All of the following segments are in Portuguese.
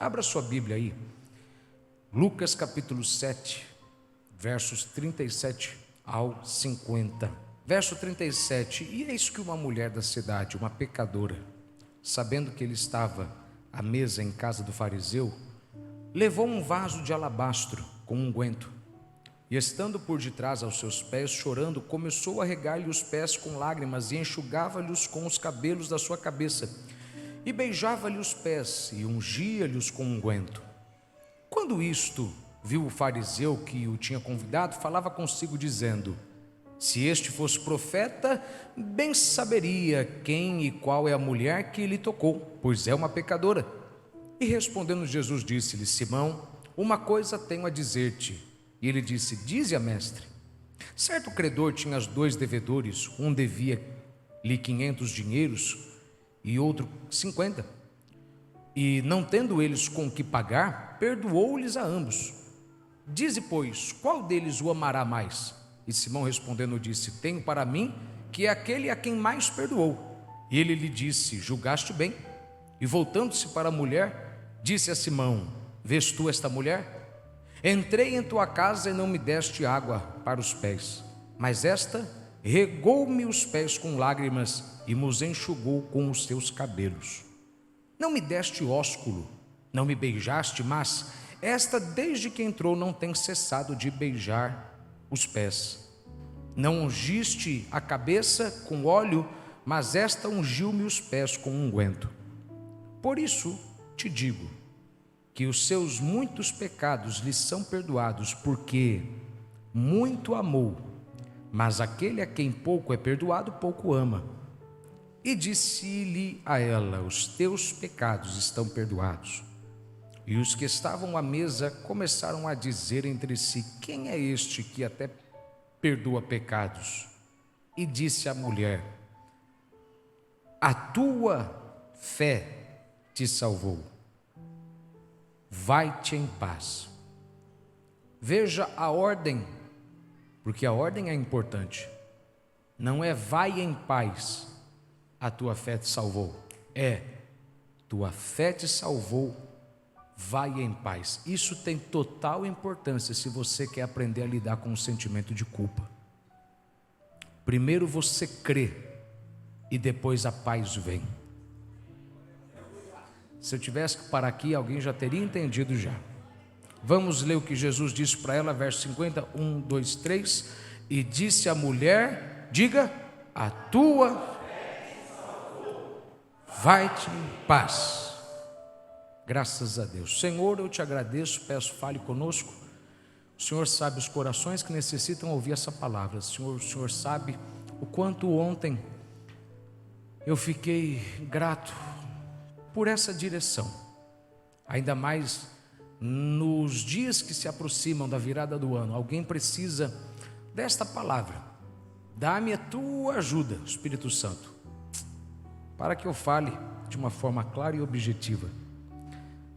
Abra sua Bíblia aí, Lucas capítulo 7, versos 37 ao 50. Verso 37, e eis que uma mulher da cidade, uma pecadora, sabendo que ele estava à mesa em casa do fariseu, levou um vaso de alabastro com unguento, e estando por detrás aos seus pés, chorando, começou a regar-lhe os pés com lágrimas, e enxugava-lhes com os cabelos da sua cabeça, e beijava-lhe os pés, e ungia-lhes com unguento. Quando isto viu o fariseu que o tinha convidado, falava consigo, dizendo: se este fosse profeta, bem saberia quem e qual é a mulher que lhe tocou, pois é uma pecadora. E respondendo Jesus, disse-lhe: Simão, uma coisa tenho a dizer-te. E ele disse: dize-a, mestre. Certo credor tinha 2 devedores, um devia-lhe 500 dinheiros e outro 50. E não tendo eles com que pagar, perdoou-lhes a ambos. Dize, pois, qual deles o amará mais? E Simão respondendo disse: tenho para mim que é aquele a quem mais perdoou. E ele lhe disse: julgaste bem. E voltando-se para a mulher, disse a Simão: vês tu esta mulher? Entrei em tua casa e não me deste água para os pés, mas esta regou-me os pés com lágrimas e me enxugou com os teus cabelos. Não me deste ósculo, não me beijaste, mas esta desde que entrou não tem cessado de beijar os pés. Não ungiste a cabeça com óleo, mas esta ungiu-me os pés com unguento. Por isso te digo que os seus muitos pecados lhe são perdoados, porque muito amou, mas aquele a quem pouco é perdoado, pouco ama. E disse-lhe a ela: os teus pecados estão perdoados. E os que estavam à mesa começaram a dizer entre si: quem é este que até perdoa pecados? E disse a mulher: a tua fé te salvou, vai-te em paz. Veja a ordem, porque a ordem é importante. Não é vai em paz, a tua fé te salvou. É, tua fé te salvou, vai em paz. Isso tem total importância se você quer aprender a lidar com o sentimento de culpa. Primeiro você crê e depois a paz vem. Se eu tivesse que parar aqui, alguém já teria entendido já. Vamos ler o que Jesus disse para ela, verso 50, 1, 2, 3. E disse a mulher, diga, a tua vai-te em paz. Graças a Deus. Senhor, eu te agradeço, peço, fale conosco. O Senhor sabe os corações que necessitam ouvir essa palavra. Senhor, o Senhor sabe o quanto ontem eu fiquei grato por essa direção, ainda mais nos dias que se aproximam da virada do ano. Alguém precisa desta palavra. Dá-me a tua ajuda, Espírito Santo, para que eu fale de uma forma clara e objetiva,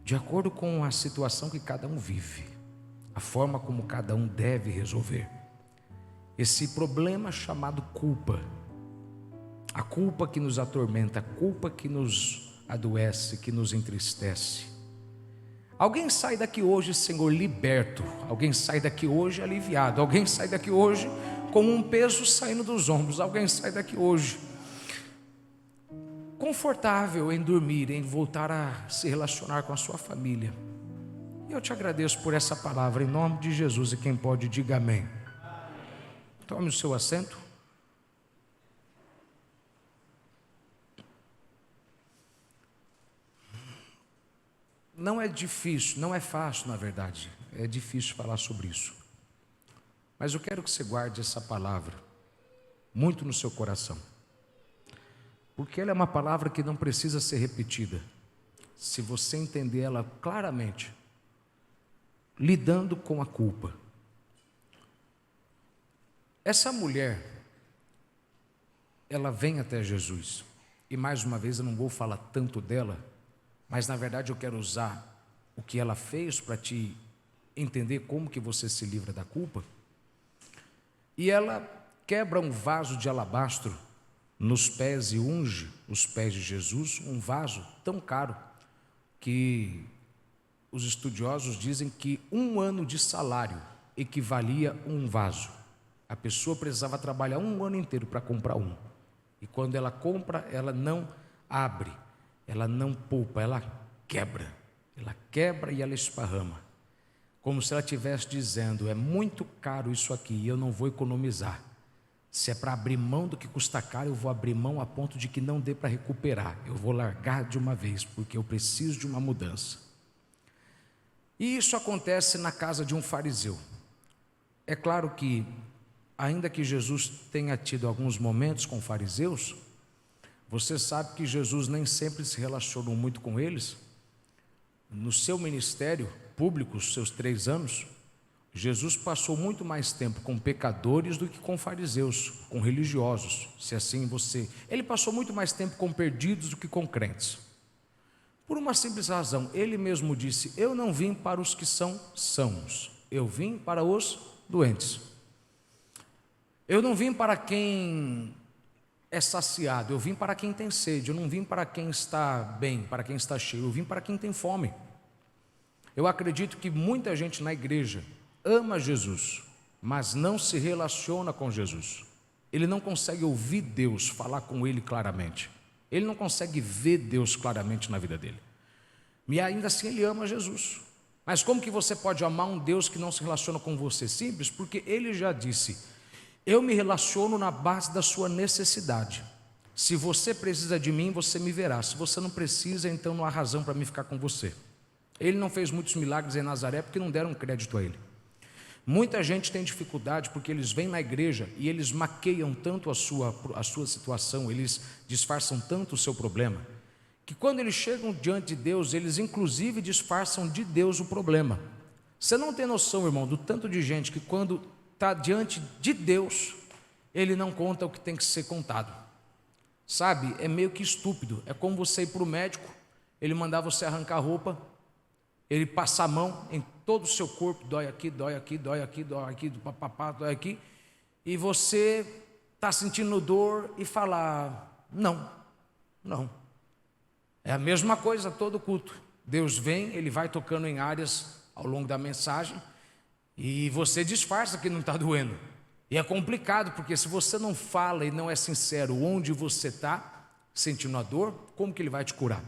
de acordo com a situação que cada um vive, a forma como cada um deve resolver esse problema chamado culpa, a culpa que nos atormenta, a culpa que nos adoece, que nos entristece. Alguém sai daqui hoje, Senhor, liberto. Alguém sai daqui hoje aliviado. Alguém sai daqui hoje com um peso saindo dos ombros. Alguém sai daqui hoje confortável em dormir, em voltar a se relacionar com a sua família. E eu te agradeço por essa palavra, em nome de Jesus. E quem pode, diga amém. Tome o seu assento. Não é difícil, não é fácil, na verdade. É difícil falar sobre isso. Mas eu quero que você guarde essa palavra muito no seu coração, porque ela é uma palavra que não precisa ser repetida, se você entender ela claramente, lidando com a culpa. Essa mulher, ela vem até Jesus, e mais uma vez eu não vou falar tanto dela, mas na verdade eu quero usar o que ela fez para te entender como que você se livra da culpa. E ela quebra um vaso de alabastro nos pés e unge os pés de Jesus, um vaso tão caro que os estudiosos dizem que 1 ano de salário equivalia a um vaso. A pessoa precisava trabalhar 1 ano inteiro para comprar um. E quando ela compra, ela não abre, ela não poupa, ela quebra. Ela quebra e ela esparrama. Como se ela estivesse dizendo: é muito caro isso aqui e eu não vou economizar. Se é para abrir mão do que custa caro, eu vou abrir mão a ponto de que não dê para recuperar. Eu vou largar de uma vez, porque eu preciso de uma mudança. E isso acontece na casa de um fariseu. É claro que, ainda que Jesus tenha tido alguns momentos com fariseus, você sabe que Jesus nem sempre se relacionou muito com eles. No seu ministério público, os seus 3 anos, Jesus passou muito mais tempo com pecadores do que com fariseus, com religiosos, se assim você... Ele passou muito mais tempo com perdidos do que com crentes. Por uma simples razão, ele mesmo disse: eu não vim para os que são sãos, eu vim para os doentes. Eu não vim para quem é saciado, eu vim para quem tem sede. Eu não vim para quem está bem, para quem está cheio, eu vim para quem tem fome. Eu acredito que muita gente na igreja ama Jesus, mas não se relaciona com Jesus. Ele não consegue ouvir Deus falar com ele claramente. Ele não consegue ver Deus claramente na vida dele. E ainda assim ele ama Jesus. Mas como que você pode amar um Deus que não se relaciona com você? Simples, porque ele já disse: eu me relaciono na base da sua necessidade. Se você precisa de mim, você me verá. Se você não precisa, então não há razão para mim ficar com você. Ele não fez muitos milagres em Nazaré porque não deram crédito a ele. Muita gente tem dificuldade porque eles vêm na igreja e eles maqueiam tanto a sua situação, eles disfarçam tanto o seu problema, que quando eles chegam diante de Deus, eles inclusive disfarçam de Deus o problema. Você não tem noção, irmão, do tanto de gente que quando está diante de Deus, ele não conta o que tem que ser contado. Sabe, é meio que estúpido. É como você ir para o médico, ele mandar você arrancar a roupa, ele passar a mão em todo o seu corpo, dói aqui, dói aqui, dói aqui, dói aqui, papapá, dói aqui, e você está sentindo dor e falar: não. É a mesma coisa todo culto. Deus vem, ele vai tocando em áreas ao longo da mensagem, e você disfarça que não está doendo. E é complicado, porque se você não fala e não é sincero onde você está sentindo a dor, como que ele vai te curar?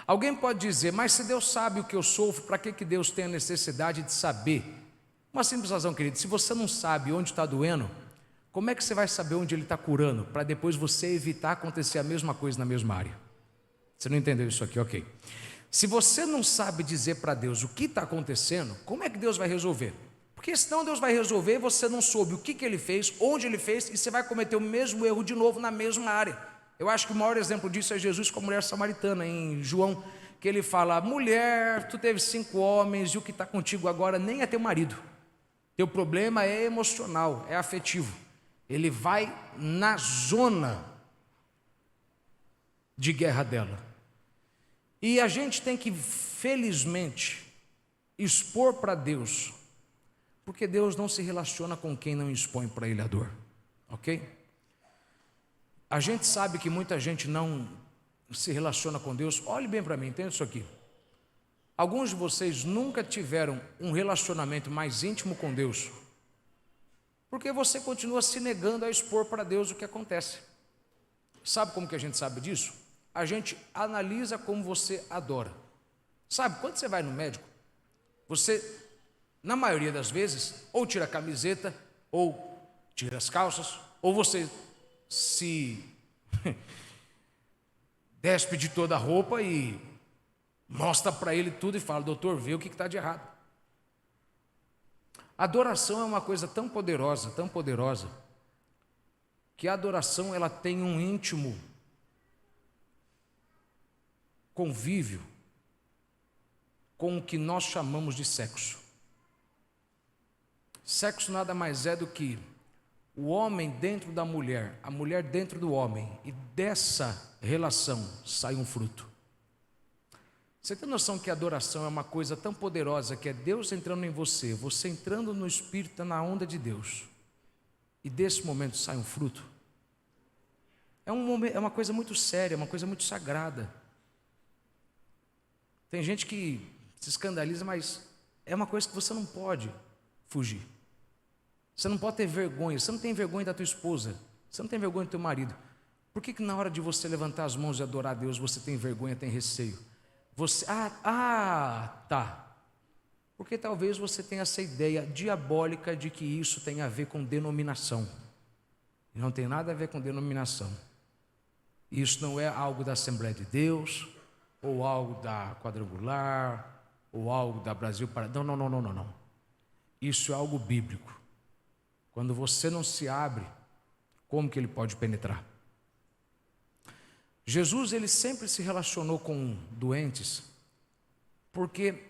Alguém pode dizer: mas se Deus sabe o que eu sofro, para que Deus tem a necessidade de saber? Uma simples razão, querido: se você não sabe onde está doendo, como é que você vai saber onde Ele está curando, para depois você evitar acontecer a mesma coisa na mesma área? Você não entendeu isso aqui? Ok. Se você não sabe dizer para Deus o que está acontecendo, como é que Deus vai resolver? Porque senão Deus vai resolver e você não soube o que Ele fez, onde Ele fez, e você vai cometer o mesmo erro de novo na mesma área. Eu acho que o maior exemplo disso é Jesus com a mulher samaritana, em João, que ele fala: mulher, tu teve 5 homens, e o que está contigo agora nem é teu marido. Teu problema é emocional, é afetivo. Ele vai na zona de guerra dela. E a gente tem que, felizmente, expor para Deus, porque Deus não se relaciona com quem não expõe para Ele a dor, ok? A gente sabe que muita gente não se relaciona com Deus. Olhe bem para mim, entenda isso aqui. Alguns de vocês nunca tiveram um relacionamento mais íntimo com Deus, porque você continua se negando a expor para Deus o que acontece. Sabe como que a gente sabe disso? A gente analisa como você adora. Sabe, quando você vai no médico, você, na maioria das vezes, ou tira a camiseta, ou tira as calças, ou você se despe de toda a roupa e mostra para ele tudo e fala: doutor, vê o que está de errado. A adoração é uma coisa tão poderosa, que a adoração ela tem um íntimo convívio com o que nós chamamos de sexo. Sexo nada mais é do que o homem dentro da mulher, a mulher dentro do homem, e dessa relação sai um fruto. Você tem noção que a adoração é uma coisa tão poderosa, que é Deus entrando em você, você entrando no Espírito, na onda de Deus, e desse momento sai um fruto? É uma coisa muito séria, uma coisa muito sagrada. Tem gente que se escandaliza, mas é uma coisa que você não pode fugir. Você não pode ter vergonha. Você não tem vergonha da tua esposa, você não tem vergonha do teu marido. Por que na hora de você levantar as mãos e adorar a Deus, você tem vergonha, tem receio? Tá. Porque talvez você tenha essa ideia diabólica de que isso tem a ver com denominação. E não tem nada a ver com denominação. Isso não é algo da Assembleia de Deus, ou algo da Quadrangular, ou algo da Brasil para... Não. Isso é algo bíblico. Quando você não se abre, como que ele pode penetrar? Jesus, ele sempre se relacionou com doentes, porque,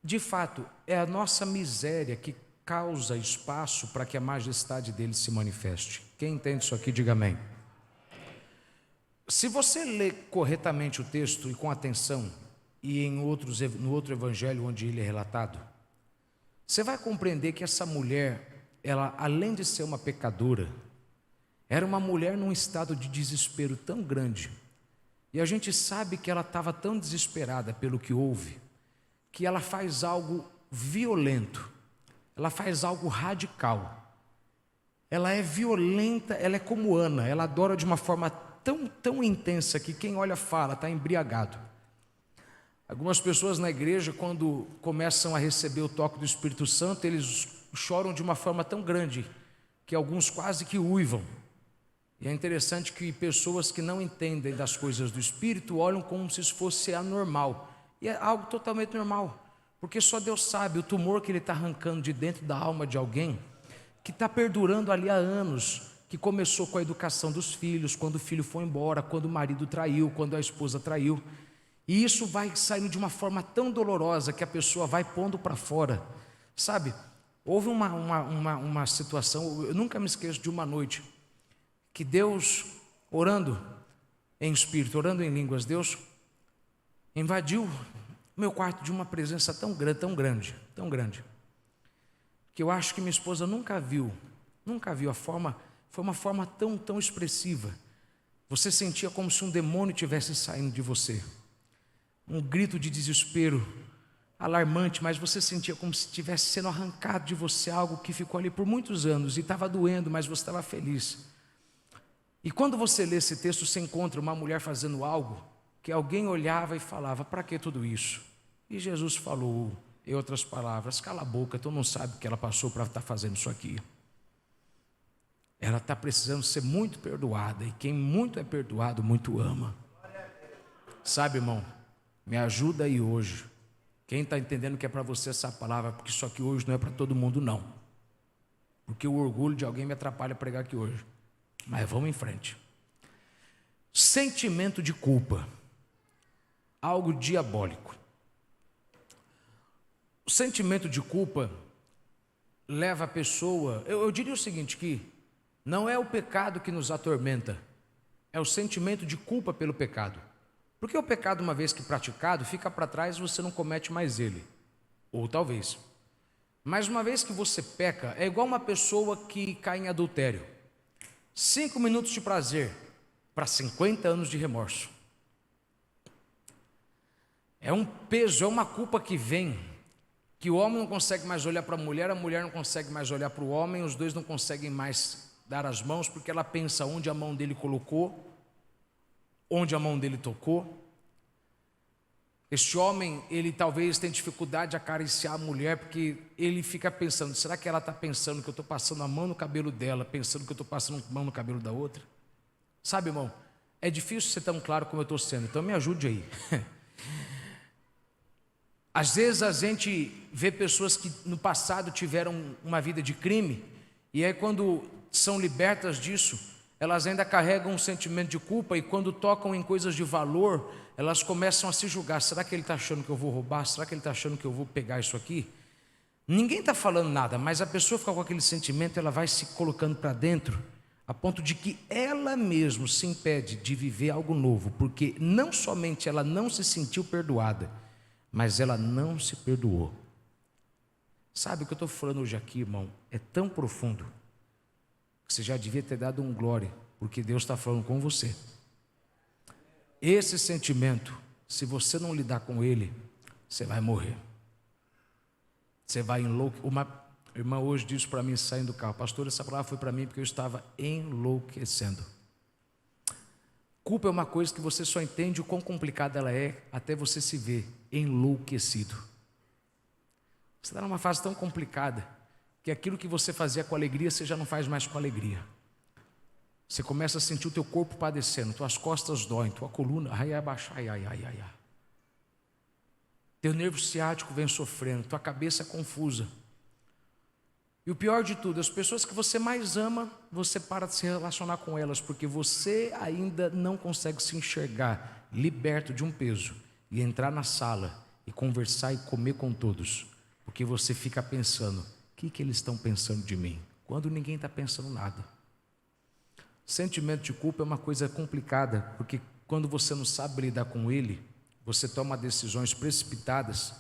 de fato, é a nossa miséria que causa espaço para que a majestade dele se manifeste. Quem entende isso aqui, diga amém. Se você ler corretamente o texto e com atenção, e no outro evangelho onde ele é relatado, você vai compreender que essa mulher, ela, além de ser uma pecadora, era uma mulher num estado de desespero tão grande, e a gente sabe que ela estava tão desesperada pelo que houve, que ela faz algo violento, ela faz algo radical, ela é violenta, ela é como Ana, ela adora de uma forma tão intensa que quem olha fala, está embriagado. Algumas pessoas na igreja, quando começam a receber o toque do Espírito Santo, eles choram de uma forma tão grande que alguns quase que uivam. E é interessante que pessoas que não entendem das coisas do Espírito olham como se isso fosse anormal. E é algo totalmente normal, porque só Deus sabe o tumor que ele está arrancando de dentro da alma de alguém, que está perdurando ali há anos, que começou com a educação dos filhos, quando o filho foi embora, quando o marido traiu, quando a esposa traiu. E isso vai saindo de uma forma tão dolorosa que a pessoa vai pondo para fora. Sabe, houve uma situação, eu nunca me esqueço de uma noite, que Deus, orando em espírito, orando em línguas, Deus invadiu meu quarto de uma presença tão grande, que eu acho que minha esposa nunca viu a forma, foi uma forma tão expressiva. Você sentia como se um demônio estivesse saindo de você. Um grito de desespero alarmante, mas você sentia como se estivesse sendo arrancado de você algo que ficou ali por muitos anos e estava doendo, mas você estava feliz. E quando você lê esse texto, você encontra uma mulher fazendo algo que alguém olhava e falava: para que tudo isso? E Jesus falou, em outras palavras: cala a boca, tu não sabe o que ela passou para estar fazendo isso aqui. Ela está precisando ser muito perdoada, e quem muito é perdoado, muito ama. Sabe, irmão, me ajuda aí hoje. Quem está entendendo que é para você essa palavra, porque isso aqui hoje não é para todo mundo, não. Porque o orgulho de alguém me atrapalha a pregar aqui hoje. Mas vamos em frente. Sentimento de culpa, algo diabólico. O sentimento de culpa leva a pessoa, eu diria o seguinte, que não é o pecado que nos atormenta, é o sentimento de culpa pelo pecado. Porque o pecado, uma vez que praticado, fica para trás e você não comete mais ele. Ou talvez. Mas uma vez que você peca, é igual uma pessoa que cai em adultério. 5 minutos de prazer para 50 anos de remorso. É um peso, é uma culpa que vem, que o homem não consegue mais olhar para a mulher não consegue mais olhar para o homem, os dois não conseguem mais dar as mãos, porque ela pensa onde a mão dele colocou, onde a mão dele tocou. Este homem, ele talvez tenha dificuldade de acariciar a mulher, porque ele fica pensando: será que ela está pensando que eu estou passando a mão no cabelo dela, pensando que eu estou passando a mão no cabelo da outra? Sabe, irmão, é difícil ser tão claro como eu estou sendo, então me ajude aí. Às vezes a gente vê pessoas que no passado tiveram uma vida de crime, e aí quando são libertas disso, elas ainda carregam um sentimento de culpa, e quando tocam em coisas de valor, elas começam a se julgar: será que ele está achando que eu vou roubar? Será que ele está achando que eu vou pegar isso aqui? Ninguém está falando nada, mas a pessoa fica com aquele sentimento, ela vai se colocando para dentro, a ponto de que ela mesma se impede de viver algo novo, porque não somente ela não se sentiu perdoada, mas ela não se perdoou. Sabe o que eu estou falando hoje aqui, irmão? É tão profundo, que você já devia ter dado um glória, porque Deus está falando com você. Esse sentimento, se você não lidar com ele, você vai morrer. Você vai enlouquecer. Uma irmã hoje disse para mim, saindo do carro: pastor, essa palavra foi para mim porque eu estava enlouquecendo. Culpa é uma coisa que você só entende o quão complicada ela é até você se ver enlouquecido. Você está numa fase tão complicada que aquilo que você fazia com alegria, você já não faz mais com alegria. Você começa a sentir o teu corpo padecendo, tuas costas doem, tua coluna, teu nervo ciático vem sofrendo, tua cabeça é confusa. E o pior de tudo, as pessoas que você mais ama, você para de se relacionar com elas, porque você ainda não consegue se enxergar liberto de um peso e entrar na sala e conversar e comer com todos, porque você fica pensando: o que eles estão pensando de mim? Quando ninguém está pensando nada. Sentimento de culpa é uma coisa complicada, porque quando você não sabe lidar com ele, você toma decisões precipitadas,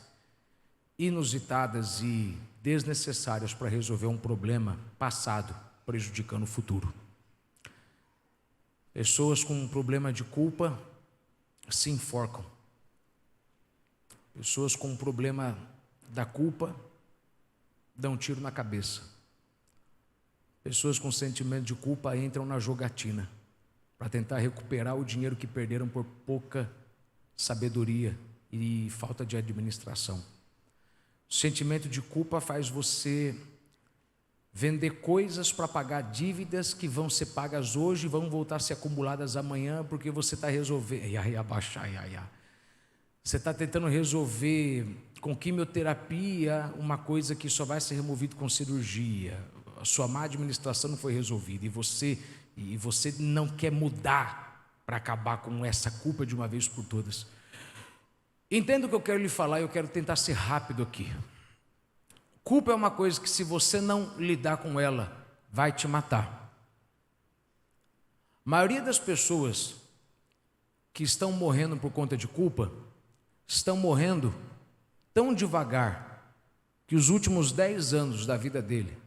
inusitadas e desnecessárias para resolver um problema passado, prejudicando o futuro. Pessoas com um problema de culpa se enforcam. Pessoas com um problema da culpa dão um tiro na cabeça. Pessoas com sentimento de culpa entram na jogatina para tentar recuperar o dinheiro que perderam por pouca sabedoria e falta de administração. O sentimento de culpa faz você vender coisas para pagar dívidas que vão ser pagas hoje e vão voltar a ser acumuladas amanhã, porque você está resolvendo. Você está tentando resolver com quimioterapia uma coisa que só vai ser removida com cirurgia. A sua má administração não foi resolvida e você não quer mudar para acabar com essa culpa de uma vez por todas. Entenda o que eu quero lhe falar, eu quero tentar ser rápido aqui. Culpa é uma coisa que, se você não lidar com ela, vai te matar. A maioria das pessoas que estão morrendo por conta de culpa, estão morrendo tão devagar que os últimos 10 anos da vida dele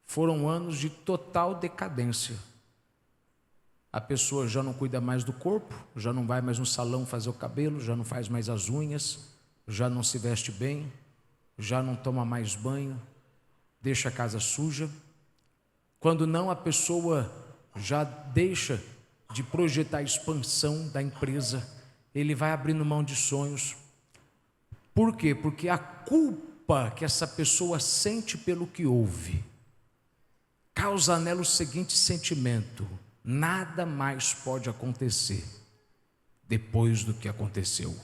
foram anos de total decadência. A pessoa já não cuida mais do corpo, já não vai mais no salão fazer o cabelo, já não faz mais as unhas, já não se veste bem, já não toma mais banho, deixa a casa suja. Quando não, a pessoa já deixa de projetar a expansão da empresa, ele vai abrindo mão de sonhos. Por quê? Porque a culpa que essa pessoa sente pelo que ouve causa nela o seguinte sentimento: nada mais pode acontecer depois do que aconteceu.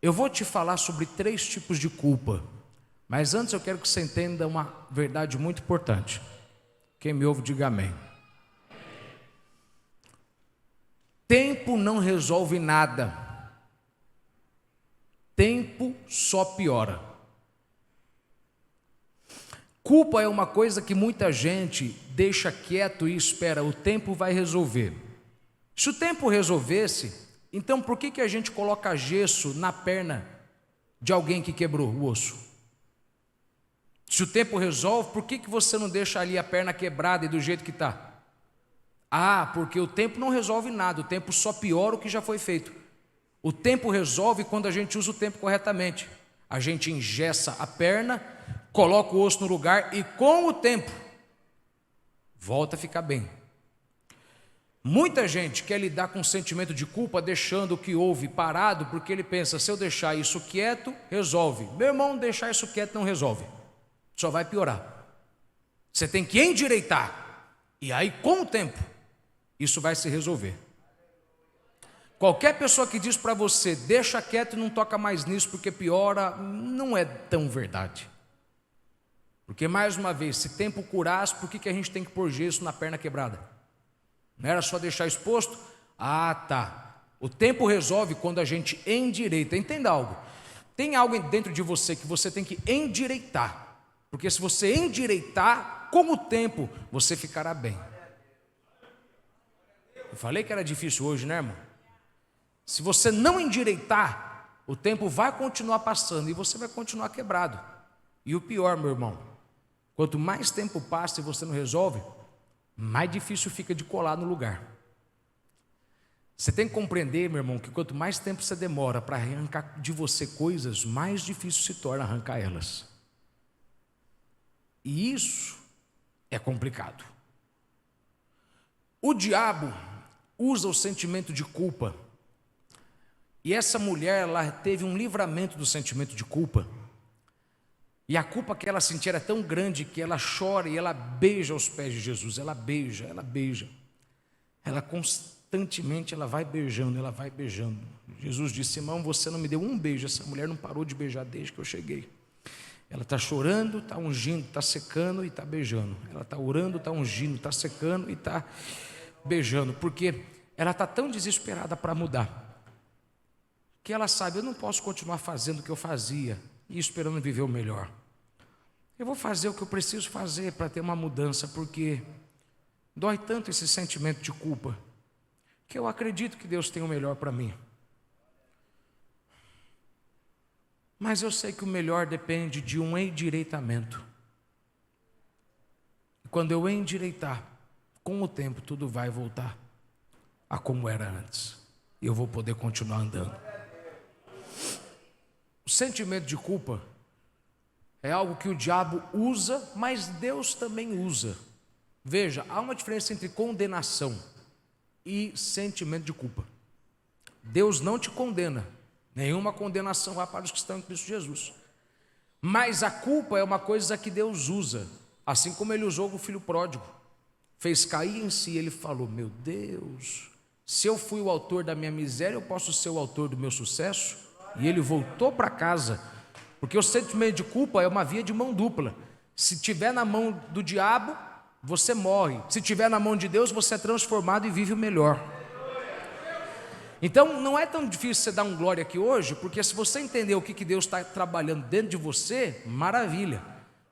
Eu vou te falar sobre 3 tipos de culpa, mas antes eu quero que você entenda uma verdade muito importante. Quem me ouve, diga amém. Tempo não resolve nada. Tempo só piora. Culpa é uma coisa que muita gente deixa quieto e espera, o tempo vai resolver. Se o tempo resolvesse, então por que a gente coloca gesso na perna de alguém que quebrou o osso? Se o tempo resolve, por que você não deixa ali a perna quebrada e do jeito que está? Ah, porque o tempo não resolve nada, o tempo só piora o que já foi feito. O tempo resolve quando a gente usa o tempo corretamente. A gente engessa a perna, coloca o osso no lugar e com o tempo volta a ficar bem. Muita gente quer lidar com o sentimento de culpa deixando o que houve parado, porque ele pensa: se eu deixar isso quieto, resolve. Meu irmão, deixar isso quieto não resolve, só vai piorar. Você tem que endireitar, e aí com o tempo isso vai se resolver. Qualquer pessoa que diz para você: deixa quieto e não toca mais nisso porque piora, não é tão verdade. Porque, mais uma vez, se tempo curasse, por que a gente tem que pôr gesso na perna quebrada? Não era só deixar exposto? Ah, tá. O tempo resolve quando a gente endireita. Entenda algo. Tem algo dentro de você que você tem que endireitar. Porque se você endireitar, com o tempo, você ficará bem. Eu falei que era difícil hoje, né, irmão? Se você não endireitar, o tempo vai continuar passando e você vai continuar quebrado. E o pior, meu irmão, quanto mais tempo passa e você não resolve, mais difícil fica de colar no lugar. Você tem que compreender, meu irmão, que quanto mais tempo você demora para arrancar de você coisas, mais difícil se torna arrancar elas. E isso é complicado. O diabo usa o sentimento de culpa. E essa mulher, ela teve um livramento do sentimento de culpa. E a culpa que ela sentia era tão grande que ela chora e ela beija os pés de Jesus. Ela beija, ela beija. Ela constantemente ela vai beijando, ela vai beijando. Jesus disse: irmão, você não me deu um beijo. Essa mulher não parou de beijar desde que eu cheguei. Ela está chorando, está ungindo, está secando e está beijando. Ela está orando, está ungindo, está secando e está beijando. Porque ela está tão desesperada para mudar, que ela sabe, eu não posso continuar fazendo o que eu fazia e esperando viver o melhor. Eu vou fazer o que eu preciso fazer para ter uma mudança, porque dói tanto esse sentimento de culpa, que eu acredito que Deus tem o melhor para mim. Mas eu sei que o melhor depende de um endireitamento. E quando eu endireitar, com o tempo tudo vai voltar a como era antes. E eu vou poder continuar andando. O sentimento de culpa é algo que o diabo usa, mas Deus também usa. Veja, há uma diferença entre condenação e sentimento de culpa. Deus não te condena. Nenhuma condenação há para os que estão em Cristo Jesus. Mas a culpa é uma coisa que Deus usa, assim como Ele usou o filho pródigo. Fez cair em si, ele falou: meu Deus, se eu fui o autor da minha miséria, eu posso ser o autor do meu sucesso? E ele voltou para casa, porque o sentimento de culpa é uma via de mão dupla. Se tiver na mão do diabo, você morre. Se tiver na mão de Deus, você é transformado e vive o melhor. Então não é tão difícil você dar um glória aqui hoje, porque se você entender o que Deus está trabalhando dentro de você, maravilha,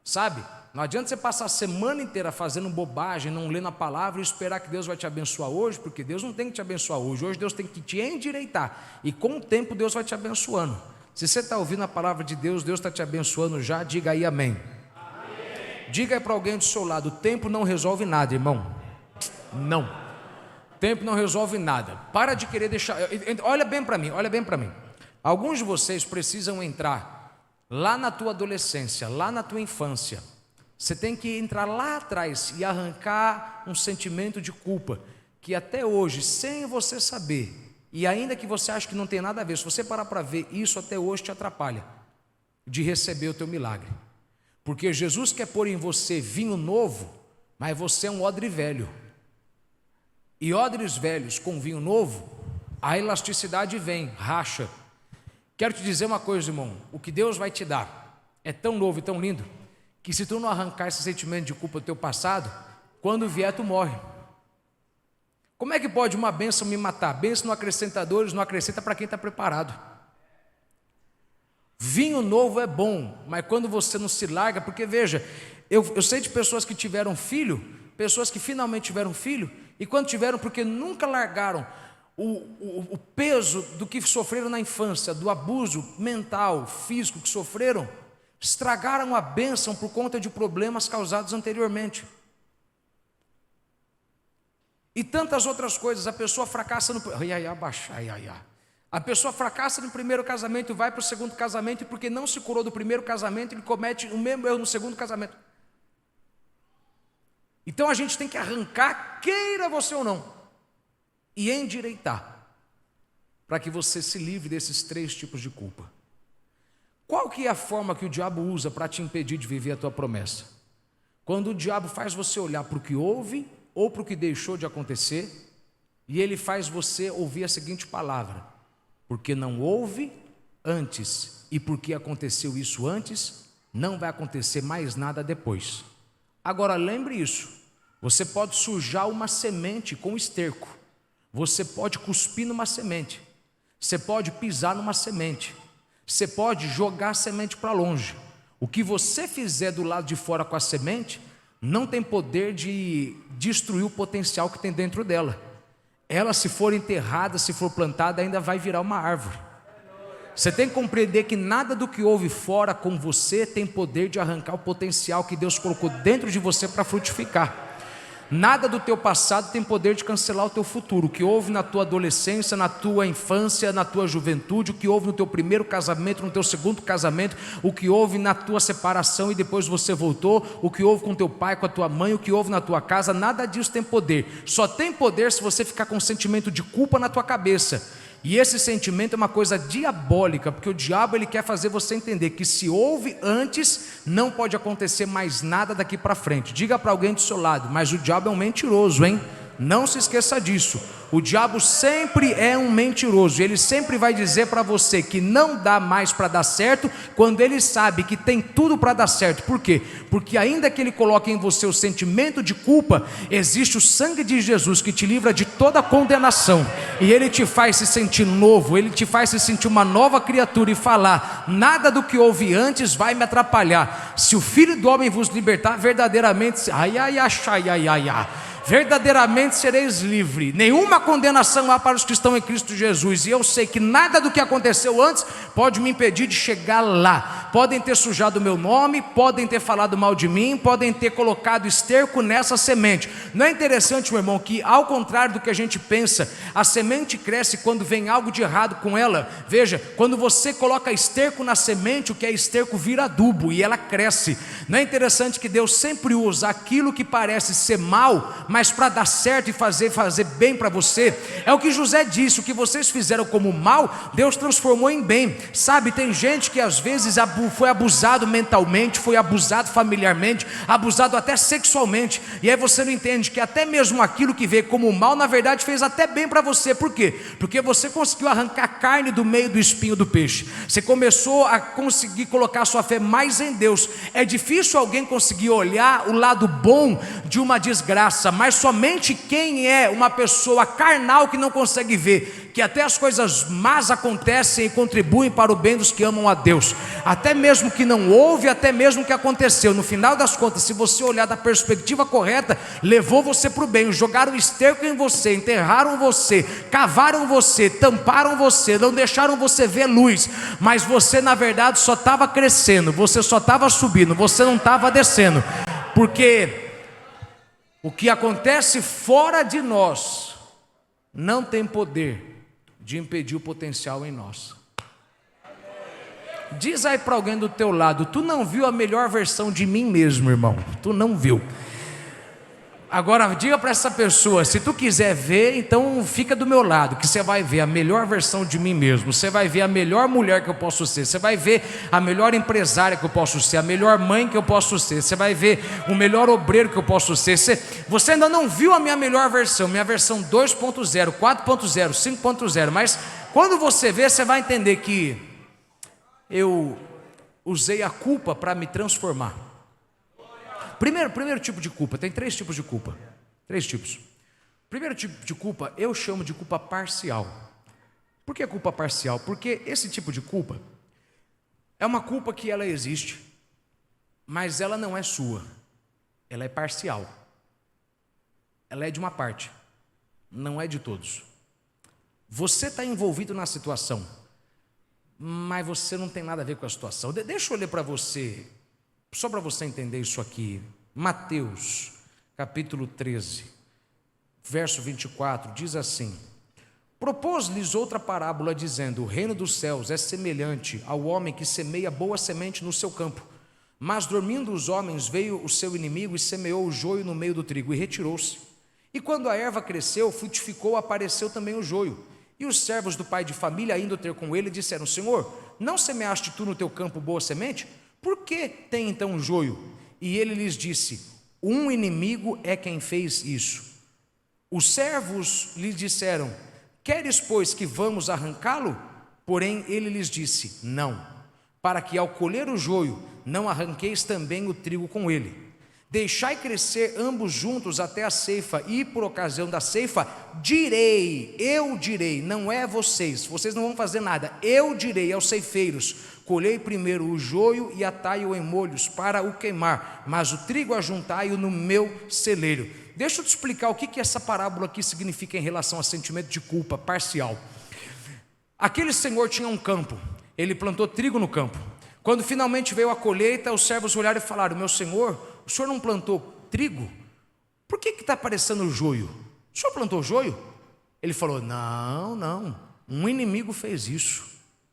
sabe? Não adianta você passar a semana inteira fazendo bobagem, não lendo a palavra e esperar que Deus vai te abençoar hoje, porque Deus não tem que te abençoar hoje. Hoje Deus tem que te endireitar, e com o tempo Deus vai te abençoando. Se você está ouvindo a palavra de Deus, Deus está te abençoando já, diga aí amém. Diga aí para alguém do seu lado: o tempo não resolve nada, irmão. Não, o tempo não resolve nada. Para de querer deixar. Olha bem para mim, olha bem para mim. Alguns de vocês precisam entrar lá na tua adolescência, lá na tua infância. Você tem que entrar lá atrás e arrancar um sentimento de culpa, que até hoje, sem você saber, e ainda que você ache que não tem nada a ver, se você parar para ver, isso até hoje te atrapalha de receber o teu milagre. Porque Jesus quer pôr em você vinho novo, mas você é um odre velho. E odres velhos com vinho novo, a elasticidade vem, racha. Quero te dizer uma coisa, irmão: o que Deus vai te dar é tão novo e tão lindo, que se tu não arrancar esse sentimento de culpa do teu passado, quando vier tu morre. Como é que pode uma bênção me matar? Bênção não acrescenta dores, não acrescenta para quem está preparado. Vinho novo é bom, mas quando você não se larga, porque veja, eu sei de pessoas que tiveram filho, pessoas que finalmente tiveram filho, e quando tiveram, porque nunca largaram o peso do que sofreram na infância, do abuso mental, físico que sofreram, estragaram a bênção por conta de problemas causados anteriormente. E tantas outras coisas. A pessoa fracassa A pessoa fracassa no primeiro casamento, vai para o segundo casamento, e porque não se curou do primeiro casamento, ele comete o mesmo erro no segundo casamento. Então a gente tem que arrancar, queira você ou não, e endireitar, para que você se livre desses 3 tipos de culpa. Qual que é a forma que o diabo usa para te impedir de viver a tua promessa? Quando o diabo faz você olhar para o que houve ou para o que deixou de acontecer, e ele faz você ouvir a seguinte palavra: porque não houve antes, e porque aconteceu isso antes, não vai acontecer mais nada depois. Agora lembre isso: você pode sujar uma semente com esterco, você pode cuspir numa semente, você pode pisar numa semente, você pode jogar a semente para longe. O que você fizer do lado de fora com a semente não tem poder de destruir o potencial que tem dentro dela. Ela, se for enterrada, se for plantada, ainda vai virar uma árvore. Você tem que compreender que nada do que houve fora com você tem poder de arrancar o potencial que Deus colocou dentro de você para frutificar. Nada do teu passado tem poder de cancelar o teu futuro. O que houve na tua adolescência, na tua infância, na tua juventude, o que houve no teu primeiro casamento, no teu segundo casamento, o que houve na tua separação e depois você voltou, o que houve com teu pai, com a tua mãe, o que houve na tua casa, nada disso tem poder. Só tem poder se você ficar com um sentimento de culpa na tua cabeça. E esse sentimento é uma coisa diabólica, porque o diabo ele quer fazer você entender que se houve antes, não pode acontecer mais nada daqui para frente. Diga para alguém do seu lado: mas o diabo é um mentiroso, hein? Não se esqueça disso. O diabo sempre é um mentiroso. Ele sempre vai dizer para você que não dá mais para dar certo, quando ele sabe que tem tudo para dar certo. Por quê? Porque ainda que ele coloque em você o sentimento de culpa, existe o sangue de Jesus que te livra de toda condenação, e ele te faz se sentir novo, ele te faz se sentir uma nova criatura e falar: nada do que houve antes vai me atrapalhar. Se o Filho do Homem vos libertar, verdadeiramente, verdadeiramente sereis livre. Nenhuma condenação há para os que estão em Cristo Jesus. E eu sei que nada do que aconteceu antes pode me impedir de chegar lá. Podem ter sujado o meu nome, podem ter falado mal de mim, podem ter colocado esterco nessa semente. Não é interessante, meu irmão, que ao contrário do que a gente pensa, a semente cresce quando vem algo de errado com ela. Veja, quando você coloca esterco na semente, o que é esterco vira adubo e ela cresce. Não é interessante que Deus sempre usa aquilo que parece ser mal, mas para dar certo e fazer bem para você? É o que José disse: o que vocês fizeram como mal, Deus transformou em bem. Sabe, tem gente que às vezes foi abusado mentalmente, foi abusado familiarmente, abusado até sexualmente, e aí você não entende que até mesmo aquilo que veio como mal, na verdade fez até bem para você. Por quê? Porque você conseguiu arrancar carne do meio do espinho do peixe. Você começou a conseguir colocar sua fé mais em Deus. É difícil alguém conseguir olhar o lado bom de uma desgraça, mas somente quem é uma pessoa carnal que não consegue ver que até as coisas más acontecem e contribuem para o bem dos que amam a Deus, até mesmo que não houve, até mesmo que aconteceu, no final das contas, se você olhar da perspectiva correta, levou você para o bem. Jogaram esterco em você, enterraram você, cavaram você, tamparam você, não deixaram você ver luz, mas você na verdade só estava crescendo, você só estava subindo, você não estava descendo, porque o que acontece fora de nós não tem poder de impedir o potencial em nós. Diz aí para alguém do teu lado: tu não viu a melhor versão de mim mesmo, irmão. Tu não viu. Agora diga para essa pessoa: se tu quiser ver, então fica do meu lado, que você vai ver a melhor versão de mim mesmo. Você vai ver a melhor mulher que eu posso ser. Você vai ver a melhor empresária que eu posso ser, a melhor mãe que eu posso ser. Você vai ver o melhor obreiro que eu posso ser. Você ainda não viu a minha melhor versão, minha versão 2.0, 4.0, 5.0. Mas quando você ver, você vai entender que eu usei a culpa para me transformar. Primeiro tipo de culpa, tem 3 tipos de culpa. 3 tipos. Primeiro tipo de culpa, eu chamo de culpa parcial. Por que culpa parcial? Porque esse tipo de culpa é uma culpa que ela existe, mas ela não é sua. Ela é parcial. Ela é de uma parte, não é de todos. Você está envolvido na situação, mas você não tem nada a ver com a situação. Deixa eu ler para você, só para você entender isso aqui. Mateus, capítulo 13, verso 24, diz assim: propôs-lhes outra parábola, dizendo: o reino dos céus é semelhante ao homem que semeia boa semente no seu campo. Mas dormindo os homens, veio o seu inimigo e semeou o joio no meio do trigo e retirou-se. E quando a erva cresceu, frutificou, apareceu também o joio. E os servos do pai de família, indo ter com ele, disseram: Senhor, não semeaste tu no teu campo boa semente? Por que tem então joio? E ele lhes disse: um inimigo é quem fez isso. Os servos lhe disseram: queres, pois, que vamos arrancá-lo? Porém ele lhes disse: não, para que ao colher o joio, não arranqueis também o trigo com ele. Deixai crescer ambos juntos até a ceifa, e por ocasião da ceifa, eu direi, não é vocês não vão fazer nada, eu direi aos ceifeiros: colhei primeiro o joio e atai-o em molhos para o queimar, mas o trigo ajuntai-o no meu celeiro. Deixa eu te explicar o que essa parábola aqui significa em relação ao sentimento de culpa parcial. Aquele senhor tinha um campo, ele plantou trigo no campo. Quando finalmente veio a colheita, os servos olharam e falaram: meu senhor, o senhor não plantou trigo? por que está aparecendo joio? O senhor plantou joio? Ele falou: não, um inimigo fez isso,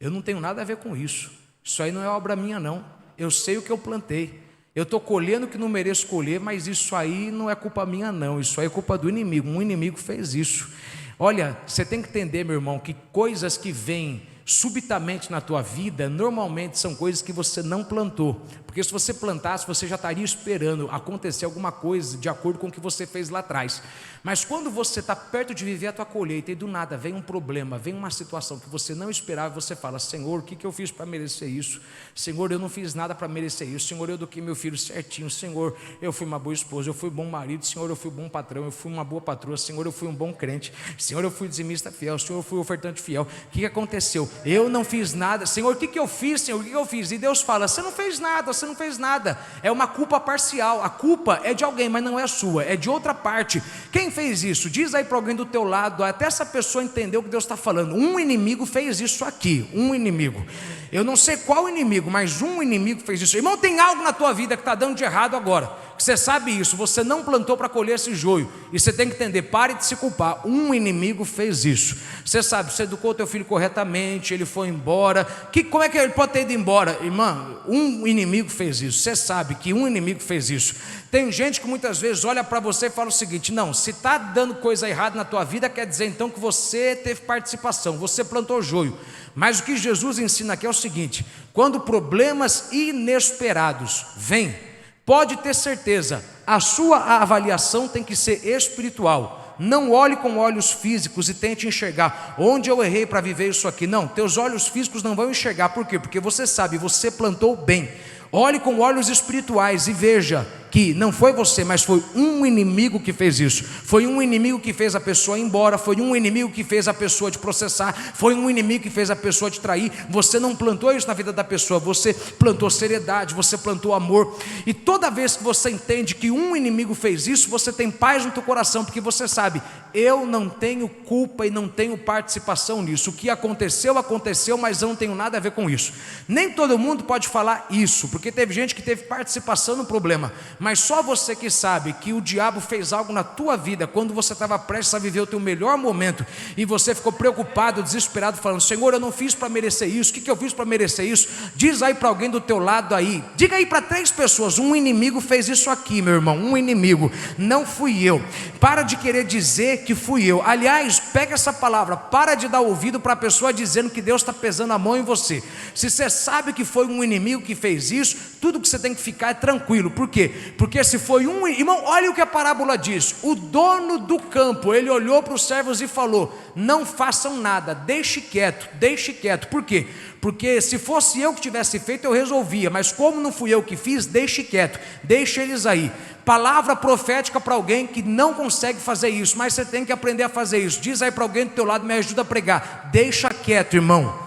eu não tenho nada a ver com isso, isso aí não é obra minha não, eu sei o que eu plantei, eu estou colhendo o que não mereço colher, mas isso aí não é culpa minha não, isso aí é culpa do inimigo, um inimigo fez isso. Olha, você tem que entender, meu irmão, que coisas que vêm subitamente na tua vida, normalmente são coisas que você não plantou, porque se você plantasse, você já estaria esperando acontecer alguma coisa de acordo com o que você fez lá atrás. Mas quando você está perto de viver a tua colheita e do nada vem um problema, vem uma situação que você não esperava, você fala: Senhor, o que eu fiz para merecer isso? Senhor, eu não fiz nada para merecer isso. Senhor, eu eduquei meu filho certinho. Senhor, eu fui uma boa esposa, eu fui um bom marido. Senhor, eu fui um bom patrão, eu fui uma boa patroa. Senhor, eu fui um bom crente. Senhor, eu fui dizimista fiel. Senhor, eu fui ofertante fiel. O que aconteceu? Eu não fiz nada. Senhor, o que eu fiz? Senhor, o que eu fiz? E Deus fala: você não fez nada, você não fez nada. É uma culpa parcial. A culpa é de alguém, mas não é sua, é de outra parte. Quem fez isso? Diz aí para alguém do teu lado, até essa pessoa entender o que Deus está falando. Um inimigo fez isso aqui, um inimigo. Eu não sei qual inimigo, mas um inimigo fez isso. Irmão, tem algo na tua vida que está dando de errado agora. Você sabe isso, você não plantou para colher esse joio. E você tem que entender, pare de se culpar. Um inimigo fez isso. Você sabe, você educou o teu filho corretamente, ele foi embora. Como é que ele pode ter ido embora? Irmã, um inimigo fez isso. Você sabe que um inimigo fez isso. Tem gente que muitas vezes olha para você e fala o seguinte: não, se está dando coisa errada na tua vida, quer dizer então que você teve participação, você plantou joio. Mas o que Jesus ensina aqui é o seguinte: quando problemas inesperados vêm, pode ter certeza, a sua avaliação tem que ser espiritual. Não olhe com olhos físicos e tente enxergar onde eu errei para viver isso aqui. Não, teus olhos físicos não vão enxergar. Por quê? Porque você sabe, você plantou bem. Olhe com olhos espirituais e veja que não foi você, mas foi um inimigo que fez isso. Foi um inimigo que fez a pessoa ir embora, foi um inimigo que fez a pessoa te processar, foi um inimigo que fez a pessoa te trair. Você não plantou isso na vida da pessoa, você plantou seriedade, você plantou amor. E toda vez que você entende que um inimigo fez isso, você tem paz no teu coração, porque você sabe: eu não tenho culpa e não tenho participação nisso. O que aconteceu, aconteceu, mas eu não tenho nada a ver com isso. Nem todo mundo pode falar isso, porque teve gente que teve participação no problema, mas só você que sabe que o diabo fez algo na tua vida quando você estava prestes a viver o teu melhor momento e você ficou preocupado, desesperado, falando: Senhor, eu não fiz para merecer isso. O que eu fiz para merecer isso? Diz aí para alguém do teu lado aí, diga aí para 3 pessoas: um inimigo fez isso aqui, meu irmão, um inimigo, não fui eu. Para de querer dizer que fui eu. Aliás, pega essa palavra, para de dar ouvido para a pessoa dizendo que Deus está pesando a mão em você. Se você sabe que foi um inimigo que fez isso, tudo que você tem que ficar é tranquilo. Por quê? Porque se foi um... Irmão, olha o que a parábola diz. O dono do campo, ele olhou para os servos e falou: não façam nada, deixe quieto, deixe quieto. Por quê? Porque se fosse eu que tivesse feito, eu resolvia, mas como não fui eu que fiz, deixe quieto, deixe eles aí. Palavra profética para alguém que não consegue fazer isso, mas você tem que aprender a fazer isso. Diz aí para alguém do teu lado: me ajuda a pregar. Deixa quieto, irmão,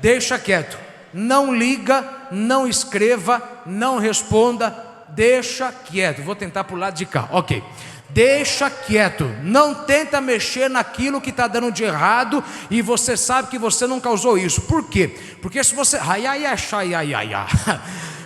deixa quieto. Não liga, não escreva, não responda, deixa quieto. Vou tentar para o lado de cá, ok. Deixa quieto, não tenta mexer naquilo que está dando de errado e você sabe que você não causou isso. Por quê? Porque se você...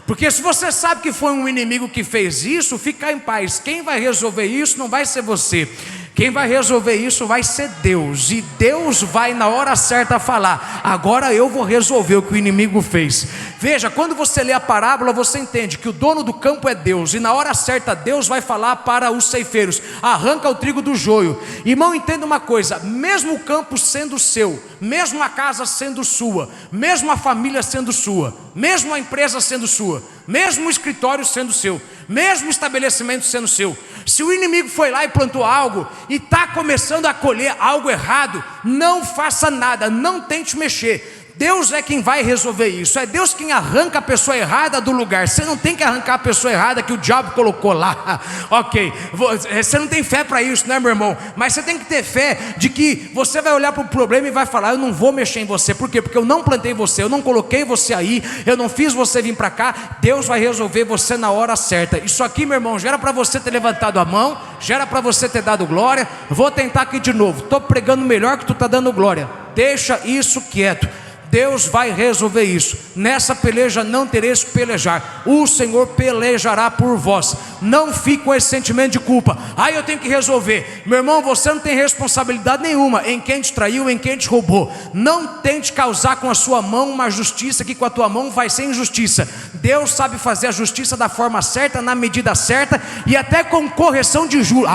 Porque se você sabe que foi um inimigo que fez isso, fica em paz. Quem vai resolver isso não vai ser você. Quem vai resolver isso vai ser Deus. E Deus vai na hora certa falar: agora eu vou resolver o que o inimigo fez. Veja, quando você lê a parábola, você entende que o dono do campo é Deus. E na hora certa Deus vai falar para os ceifeiros: arranca o trigo do joio. Irmão, entenda uma coisa: mesmo o campo sendo seu, mesmo a casa sendo sua, mesmo a família sendo sua, mesmo a empresa sendo sua, mesmo o escritório sendo seu, mesmo o estabelecimento sendo seu, se o inimigo foi lá e plantou algo e está começando a colher algo errado, não faça nada, não tente mexer. Deus é quem vai resolver isso. É Deus quem arranca a pessoa errada do lugar. Você não tem que arrancar a pessoa errada que o diabo colocou lá. Ok, você não tem fé para isso, né, meu irmão? Mas você tem que ter fé de que você vai olhar para o problema e vai falar: eu não vou mexer em você. Por quê? Porque eu não plantei você, eu não coloquei você aí, eu não fiz você vir para cá. Deus vai resolver você na hora certa. Isso aqui, meu irmão, já era para você ter levantado a mão, já era para você ter dado glória. Vou tentar aqui de novo. Estou pregando melhor que tu está dando glória. Deixa isso quieto. Deus vai resolver isso. Nessa peleja não tereis que pelejar, o Senhor pelejará por vós. Não fique com esse sentimento de culpa. Eu tenho que resolver. Meu irmão, você não tem responsabilidade nenhuma em quem te traiu, em quem te roubou. Não tente causar com a sua mão uma justiça que com a tua mão vai ser injustiça. Deus sabe fazer a justiça da forma certa, na medida certa e até com correção de juros.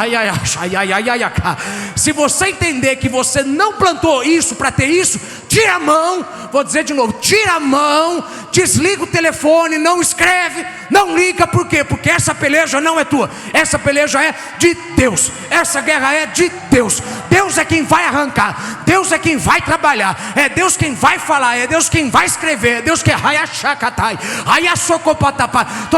Se você entender que você não plantou isso para ter isso, tira a mão. Vou dizer de novo, tira a mão, desliga o telefone, não escreve, não liga. Por quê? Porque essa peleja não é tua, essa peleja é de Deus, essa guerra é de Deus. Deus é quem vai arrancar, Deus é quem vai trabalhar, é Deus quem vai falar, é Deus quem vai escrever, é Deus que estou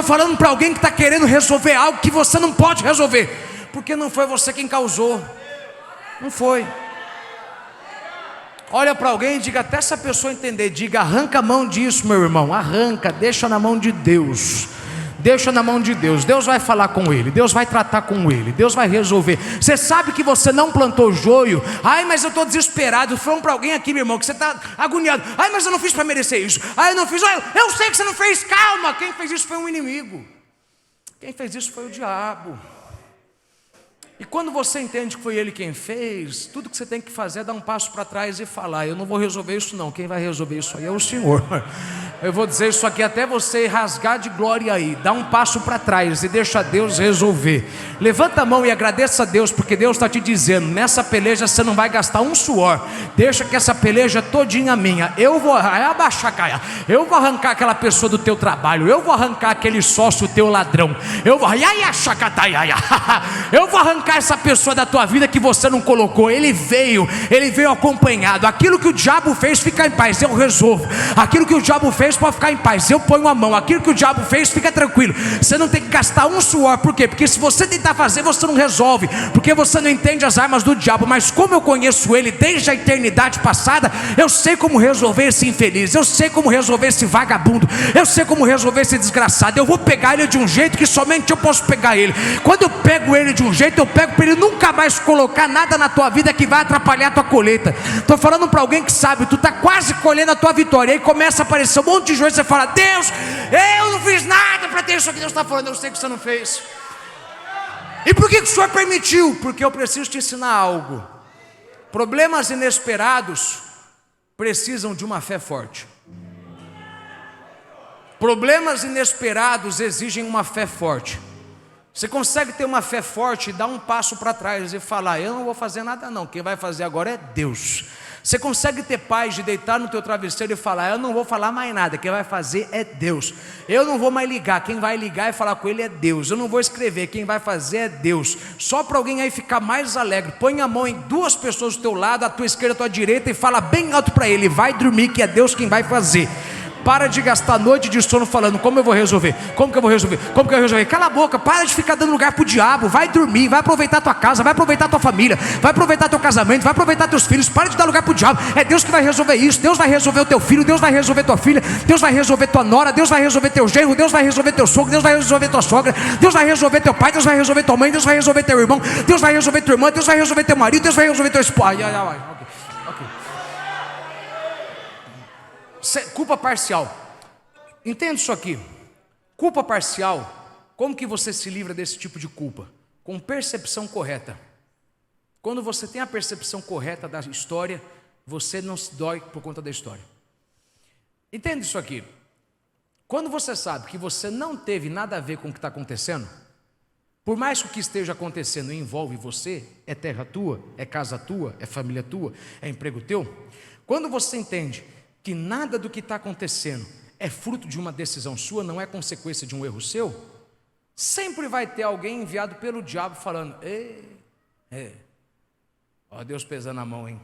falando para alguém que está querendo resolver algo que você não pode resolver, porque não foi você quem causou, não foi. Olha para alguém e diga, até essa pessoa entender, diga, arranca a mão disso, meu irmão, arranca, deixa na mão de Deus. Deixa na mão de Deus. Deus vai falar com ele, Deus vai tratar com ele, Deus vai resolver. Você sabe que você não plantou joio. Mas eu estou desesperado. Falando para alguém aqui, meu irmão, que você está agoniado. Mas eu não fiz para merecer isso. Eu não fiz. Eu sei que você não fez. Calma, quem fez isso foi um inimigo. Quem fez isso foi o diabo. E quando você entende que foi ele quem fez, tudo que você tem que fazer é dar um passo para trás e falar, eu não vou resolver isso não, quem vai resolver isso aí é o Senhor. Eu vou dizer isso aqui até você rasgar de glória aí. Dá um passo para trás e deixa Deus resolver. Levanta a mão e agradeça a Deus, porque Deus está te dizendo, nessa peleja você não vai gastar um suor. Deixa que essa peleja todinha minha. Eu vou arrancar aquela pessoa do teu trabalho, eu vou arrancar aquele sócio teu ladrão, eu vou arrancar essa pessoa da tua vida que você não colocou. Ele veio acompanhado. Aquilo que o diabo fez, fica em paz, eu resolvo. Aquilo que o diabo fez, pode ficar em paz, eu ponho a mão. Aquilo que o diabo fez, fica tranquilo. Você não tem que gastar um suor. Por quê? Porque se você tentar fazer, você não resolve, porque você não entende as armas do diabo. Mas como eu conheço ele desde a eternidade passada, eu sei como resolver esse infeliz, eu sei como resolver esse vagabundo, eu sei como resolver esse desgraçado. Eu vou pegar ele de um jeito que somente eu posso pegar ele. Quando eu pego ele de um jeito, eu pego para ele nunca mais colocar nada na tua vida que vai atrapalhar a tua colheita. Estou falando para alguém que sabe, tu está quase colhendo a tua vitória, aí começa a aparecer um monte de joelhos, você fala, Deus, eu não fiz nada para ter isso aqui. Deus está falando, eu sei que você não fez. E por que o Senhor permitiu? Porque eu preciso te ensinar algo. Problemas inesperados precisam de uma fé forte. Problemas inesperados exigem uma fé forte. Você consegue ter uma fé forte e dar um passo para trás e falar, eu não vou fazer nada não, quem vai fazer agora é Deus. Você consegue ter paz de deitar no teu travesseiro e falar, eu não vou falar mais nada, quem vai fazer é Deus. Eu não vou mais ligar, quem vai ligar e falar com ele é Deus. Eu não vou escrever, quem vai fazer é Deus. Só para alguém aí ficar mais alegre, põe a mão em duas pessoas do teu lado, a tua esquerda, a tua direita, e fala bem alto para ele, vai dormir que é Deus quem vai fazer. Para de gastar noite de sono falando, como eu vou resolver? Como que eu vou resolver? Como que eu vou resolver? Cala a boca, para de ficar dando lugar para o diabo. Vai dormir, vai aproveitar a tua casa, vai aproveitar a tua família, vai aproveitar teu casamento, vai aproveitar teus filhos. Para de dar lugar para o diabo. É Deus que vai resolver isso. Deus vai resolver o teu filho, Deus vai resolver tua filha, Deus vai resolver tua nora, Deus vai resolver teu genro, Deus vai resolver teu sogro, Deus vai resolver tua sogra, Deus vai resolver teu pai, Deus vai resolver tua mãe, Deus vai resolver teu irmão, Deus vai resolver tua irmã, Deus vai resolver teu marido, Deus vai resolver teu esposo. Culpa parcial. Entende isso aqui? Culpa parcial. Como que você se livra desse tipo de culpa? Com percepção correta. Quando você tem a percepção correta da história, você não se dói por conta da história. Entende isso aqui? Quando você sabe que você não teve nada a ver com o que está acontecendo, por mais que o que esteja acontecendo envolve você, é terra tua, é casa tua, é família tua, é emprego teu, quando você entende que nada do que está acontecendo é fruto de uma decisão sua, não é consequência de um erro seu, sempre vai ter alguém enviado pelo diabo falando, ó Deus pesando a mão, hein?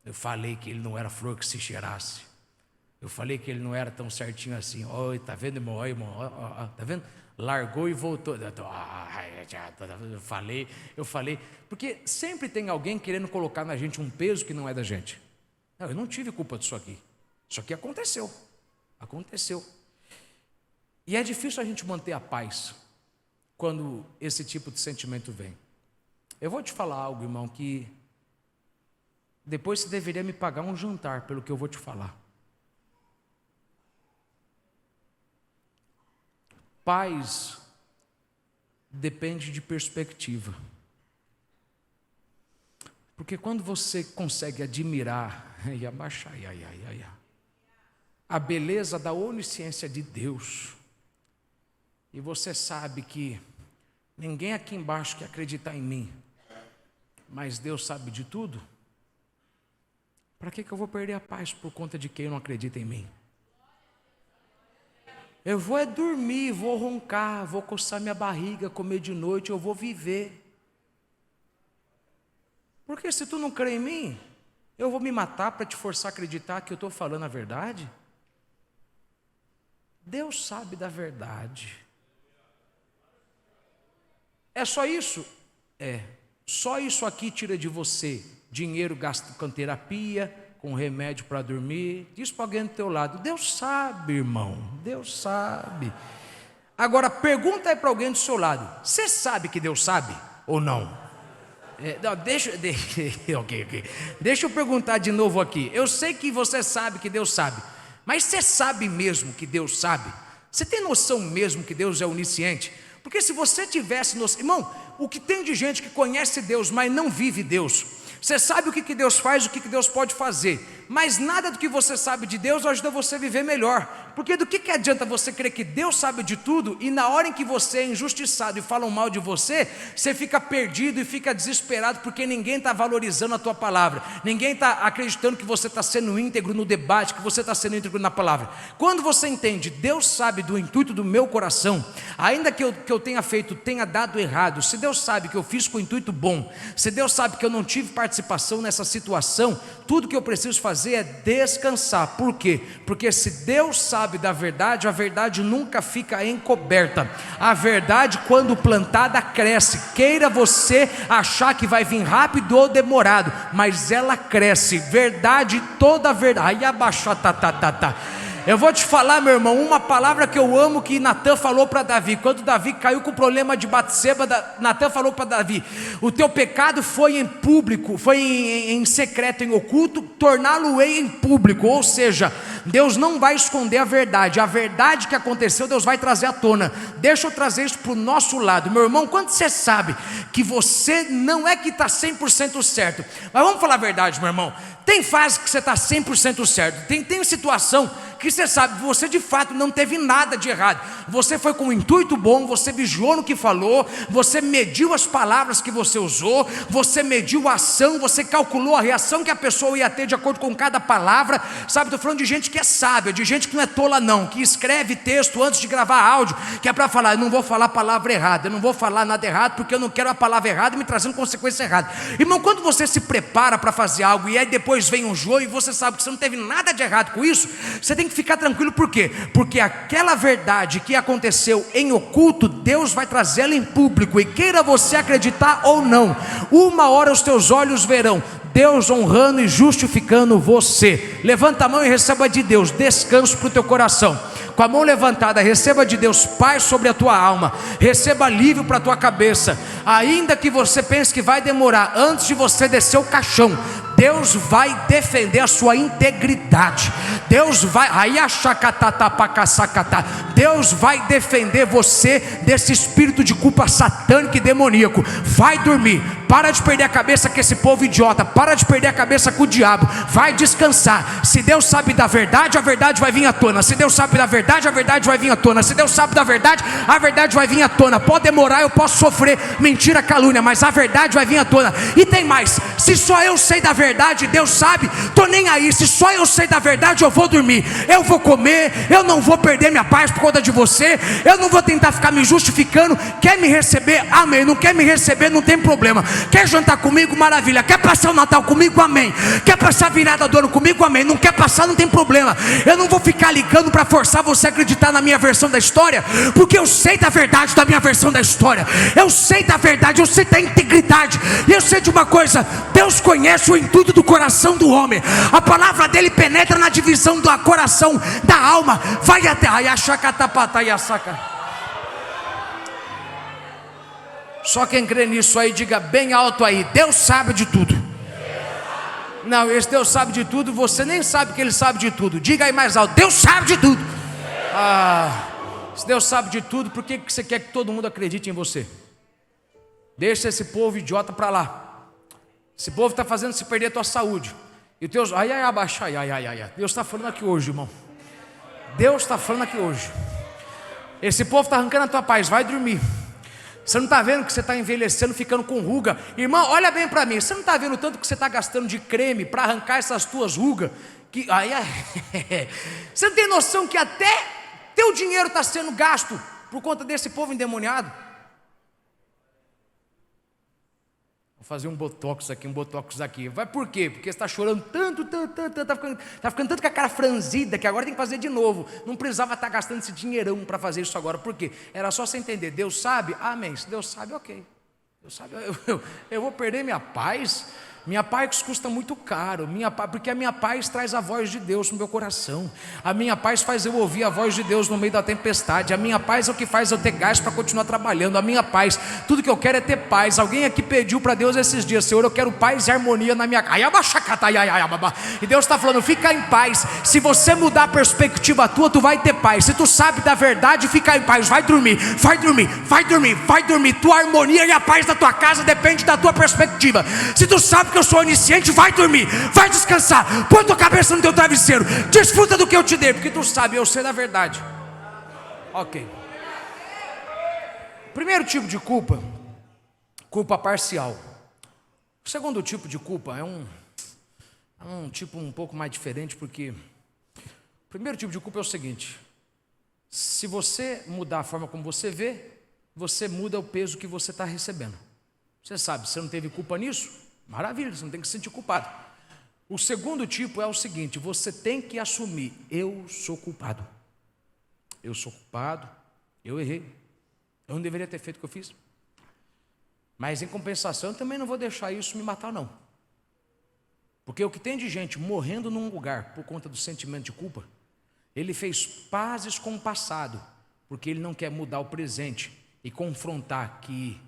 Eu falei que ele não era flor que se cheirasse, eu falei que ele não era tão certinho assim. Oi, tá vendo, irmão? Oi, irmão, tá vendo? Largou e voltou. Eu falei, porque sempre tem alguém querendo colocar na gente um peso que não é da gente. Não, eu não tive culpa disso aqui, isso aqui aconteceu. E é difícil a gente manter a paz quando esse tipo de sentimento vem. Eu vou te falar algo, irmão, que Depois você deveria me pagar um jantar pelo que eu vou te falar. Paz depende de perspectiva. Porque quando você consegue admirar a beleza da onisciência de Deus, e você sabe que ninguém aqui embaixo quer acreditar em mim, mas Deus sabe de tudo, para que eu vou perder a paz por conta de quem não acredita em mim? Eu vou dormir, vou roncar, vou coçar minha barriga, comer de noite, eu vou viver. Porque se tu não crê em mim, eu vou me matar para te forçar a acreditar que eu estou falando a verdade? Deus sabe da verdade. É só isso? É. Só isso aqui tira de você dinheiro gasto com terapia, com remédio para dormir. Diz para alguém do teu lado: Deus sabe, irmão, Deus sabe. Agora pergunta aí para alguém do seu lado: você sabe que Deus sabe ou não? Não, deixa eu perguntar de novo aqui. Eu sei que você sabe que Deus sabe, mas você sabe mesmo que Deus sabe? Você tem noção mesmo que Deus é onisciente? Porque se você tivesse noção, irmão, o que tem de gente que conhece Deus, mas não vive Deus. Você sabe o que Deus faz, o que Deus pode fazer, mas nada do que você sabe de Deus ajuda você a viver melhor. Porque do que adianta você crer que Deus sabe de tudo, e na hora em que você é injustiçado e falam mal de você, você fica perdido e fica desesperado, porque ninguém está valorizando a tua palavra, ninguém está acreditando que você está sendo íntegro no debate, que você está sendo íntegro na palavra. Quando você entende, Deus sabe do intuito do meu coração, ainda que eu tenha feito, tenha dado errado, se Deus sabe que eu fiz com o intuito bom, se Deus sabe que eu não tive participação nessa situação, tudo que eu preciso fazer é descansar. Por quê? Porque se Deus sabe da verdade, a verdade nunca fica encoberta. A verdade, quando plantada, cresce. Queira você achar que vai vir rápido ou demorado, mas ela cresce. Verdade, toda verdade. Aí abaixou, Eu vou te falar, meu irmão, uma palavra que eu amo, que Natan falou para Davi. Quando Davi caiu com o problema de Batseba, Natan falou para Davi: o teu pecado foi em público, foi em secreto, em oculto, torná-lo-ei em público. Ou seja, Deus não vai esconder a verdade que aconteceu, Deus vai trazer à tona. Deixa eu trazer isso para o nosso lado, meu irmão. Quando você sabe que você não é que está 100% certo, mas vamos falar a verdade, meu irmão, tem fase que você está 100% certo, tem situação que você sabe, você de fato não teve nada de errado, você foi com um intuito bom, você vigiou no que falou, você mediu as palavras que você usou, você mediu a ação, você calculou a reação que a pessoa ia ter de acordo com cada palavra, sabe? Estou falando de gente que é sábia, de gente que não é tola não, que escreve texto antes de gravar áudio, que é para falar: eu não vou falar a palavra errada, eu não vou falar nada errado, porque eu não quero a palavra errada me trazendo consequência errada. Irmão, quando você se prepara para fazer algo e aí depois vem um joio e você sabe que você não teve nada de errado com isso, você tem que ficar tranquilo. Por quê? Porque aquela verdade que aconteceu em oculto, Deus vai trazê-la em público, e queira você acreditar ou não, uma hora os teus olhos verão Deus honrando e justificando você. Levanta a mão e receba de Deus descanso para o teu coração. Com a mão levantada, receba de Deus paz sobre a tua alma, receba alívio para a tua cabeça. Ainda que você pense que vai demorar, antes de você descer o caixão, Deus vai defender a sua integridade. Deus vai defender você desse espírito de culpa satânico e demoníaco. Vai dormir, para de perder a cabeça com esse povo idiota, para de perder a cabeça com o diabo, vai descansar. Se Deus sabe da verdade, a verdade vai vir à tona. Se Deus sabe da verdade, a verdade vai vir à tona. Se Deus sabe da verdade, a verdade vai vir à tona. Pode demorar, eu posso sofrer mentira, calúnia, mas a verdade vai vir à tona. E tem mais: se só eu sei da verdade, Deus sabe, tô nem aí. Se só eu sei da verdade, eu vou dormir, eu vou comer, eu não vou perder minha paz por conta de você, eu não vou tentar ficar me justificando. Quer me receber? Amém. Não quer me receber? Não tem problema. Quer jantar comigo? Maravilha. Quer passar o Natal comigo? Amém. Quer passar a virada do ano comigo? Amém. Não quer passar? Não tem problema. Eu não vou ficar ligando para forçar você a acreditar na minha versão da história, porque eu sei da verdade da minha versão da história, eu sei da verdade, eu sei da integridade, e eu sei de uma coisa: Deus conhece o intuito do coração do homem, a palavra dele penetra na divisão do coração, da alma, vai até só quem crê nisso aí, diga bem alto aí: Deus sabe de tudo. Não, esse Deus sabe de tudo, você nem sabe que Ele sabe de tudo. Diga aí mais alto: Deus sabe de tudo. Se Deus sabe de tudo, por que você quer que todo mundo acredite em você? Deixa esse povo idiota para lá. Esse povo está fazendo se perder a tua saúde. E Deus, Deus está falando aqui hoje, irmão. Deus está falando aqui hoje. Esse povo está arrancando a tua paz, vai dormir. Você não está vendo que você está envelhecendo, ficando com ruga? Irmão, olha bem para mim. Você não está vendo o tanto que você está gastando de creme para arrancar essas tuas rugas? Você não tem noção que até teu dinheiro está sendo gasto por conta desse povo endemoniado? Vou fazer um botox aqui, um botox aqui. Vai por quê? Porque você está chorando tanto, está ficando tanto com a cara franzida, que agora tem que fazer de novo. Não precisava estar gastando esse dinheirão para fazer isso agora. Por quê? Era só você entender. Deus sabe? Amém. Se Deus sabe, ok. Deus sabe, eu vou perder minha paz? Minha paz custa muito caro, porque a minha paz traz a voz de Deus no meu coração. A minha paz faz eu ouvir a voz de Deus no meio da tempestade. A minha paz é o que faz eu ter gás para continuar trabalhando. A minha paz, tudo que eu quero é ter paz. Alguém aqui pediu para Deus esses dias: Senhor, eu quero paz e harmonia na minha casa. E Deus está falando: fica em paz. Se você mudar a perspectiva tua, tu vai ter paz. Se tu sabe da verdade, fica em paz. Vai dormir, vai dormir, vai dormir, vai dormir. Tua harmonia e a paz da tua casa depende da tua perspectiva. Se tu sabe que eu sou onisciente, vai dormir, vai descansar, põe tua cabeça no teu travesseiro, desfruta do que eu te dei, porque tu sabe, eu sei da verdade. Ok. Primeiro tipo de culpa, culpa parcial. O segundo tipo de culpa é um tipo um pouco mais diferente, porque o primeiro tipo de culpa é o seguinte: se você mudar a forma como você vê, você muda o peso que você está recebendo. Você sabe, você não teve culpa nisso? Maravilha, você não tem que se sentir culpado. O segundo tipo é o seguinte: você tem que assumir: eu sou culpado. Eu sou culpado, eu errei, eu não deveria ter feito o que eu fiz. Mas em compensação, eu também não vou deixar isso me matar, não. Porque o que tem de gente morrendo num lugar por conta do sentimento de culpa, ele fez pazes com o passado, porque ele não quer mudar o presente e confrontar que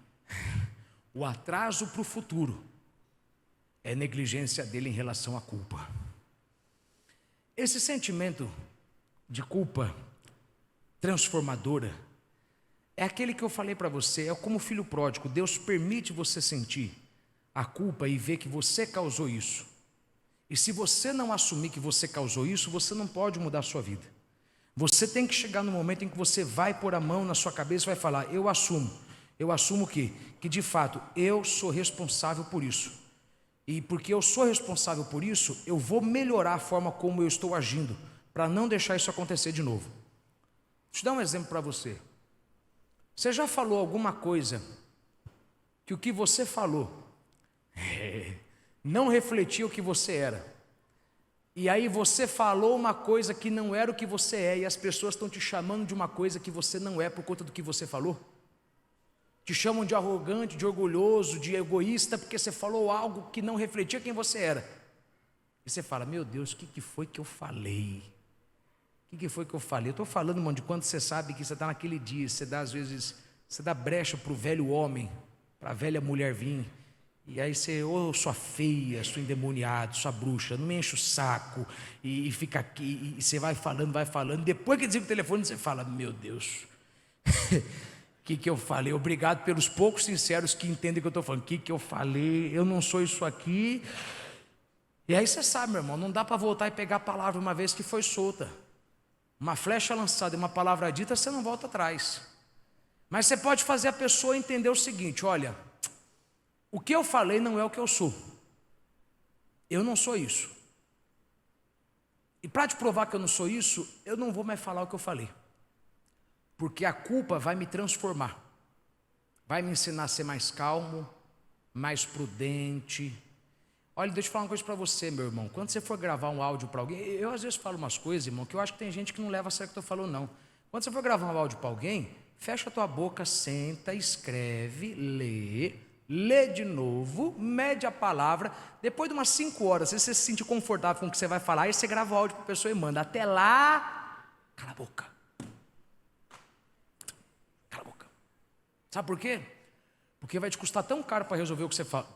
o atraso para o futuro é negligência dele em relação à culpa. Esse sentimento de culpa transformadora é aquele que eu falei para você, é como o filho pródigo. Deus permite você sentir a culpa e ver que você causou isso. E se você não assumir que você causou isso, você não pode mudar a sua vida. Você tem que chegar no momento em que você vai pôr a mão na sua cabeça e vai falar: eu assumo. Eu assumo o quê? Que de fato eu sou responsável por isso. E porque eu sou responsável por isso, eu vou melhorar a forma como eu estou agindo, para não deixar isso acontecer de novo. Deixa eu dar um exemplo para você. Você já falou alguma coisa que o que você falou não refletia o que você era? E aí você falou uma coisa que não era o que você é, e as pessoas estão te chamando de uma coisa que você não é por conta do que você falou? Te chamam de arrogante, de orgulhoso, de egoísta, porque você falou algo que não refletia quem você era. E você fala: meu Deus, o que foi que eu falei? O que foi que eu falei? Eu estou falando, mano, de quando você sabe que você está naquele dia, você dá às vezes, você dá brecha para o velho homem, para a velha mulher vir, e aí você: ô sua feia, sua endemoniada, sua bruxa, não me enche o saco, e fica aqui, e você vai falando, depois que desliga o telefone, você fala: meu Deus, o que eu falei? Obrigado pelos poucos sinceros que entendem o que eu estou falando. O que eu falei? Eu não sou isso aqui. E aí você sabe, meu irmão, não dá para voltar e pegar a palavra uma vez que foi solta. Uma flecha lançada e uma palavra dita, você não volta atrás. Mas você pode fazer a pessoa entender o seguinte: olha, o que eu falei não é o que eu sou. Eu não sou isso. E para te provar que eu não sou isso, eu não vou mais falar o que eu falei. Porque a culpa vai me transformar, vai me ensinar a ser mais calmo, mais prudente. Olha, deixa eu falar uma coisa para você, meu irmão. Quando você for gravar um áudio para alguém, eu às vezes falo umas coisas, irmão, que eu acho que tem gente que não leva a sério o que eu estou falando, não. Quando você for gravar um áudio para alguém, fecha a tua boca, senta, escreve, lê de novo, mede a palavra. Depois de umas 5 horas, se você se sentir confortável com o que você vai falar, aí você grava o áudio para a pessoa e manda. Até lá, cala a boca. Sabe por quê? Porque vai te custar tão caro para resolver o que você fala.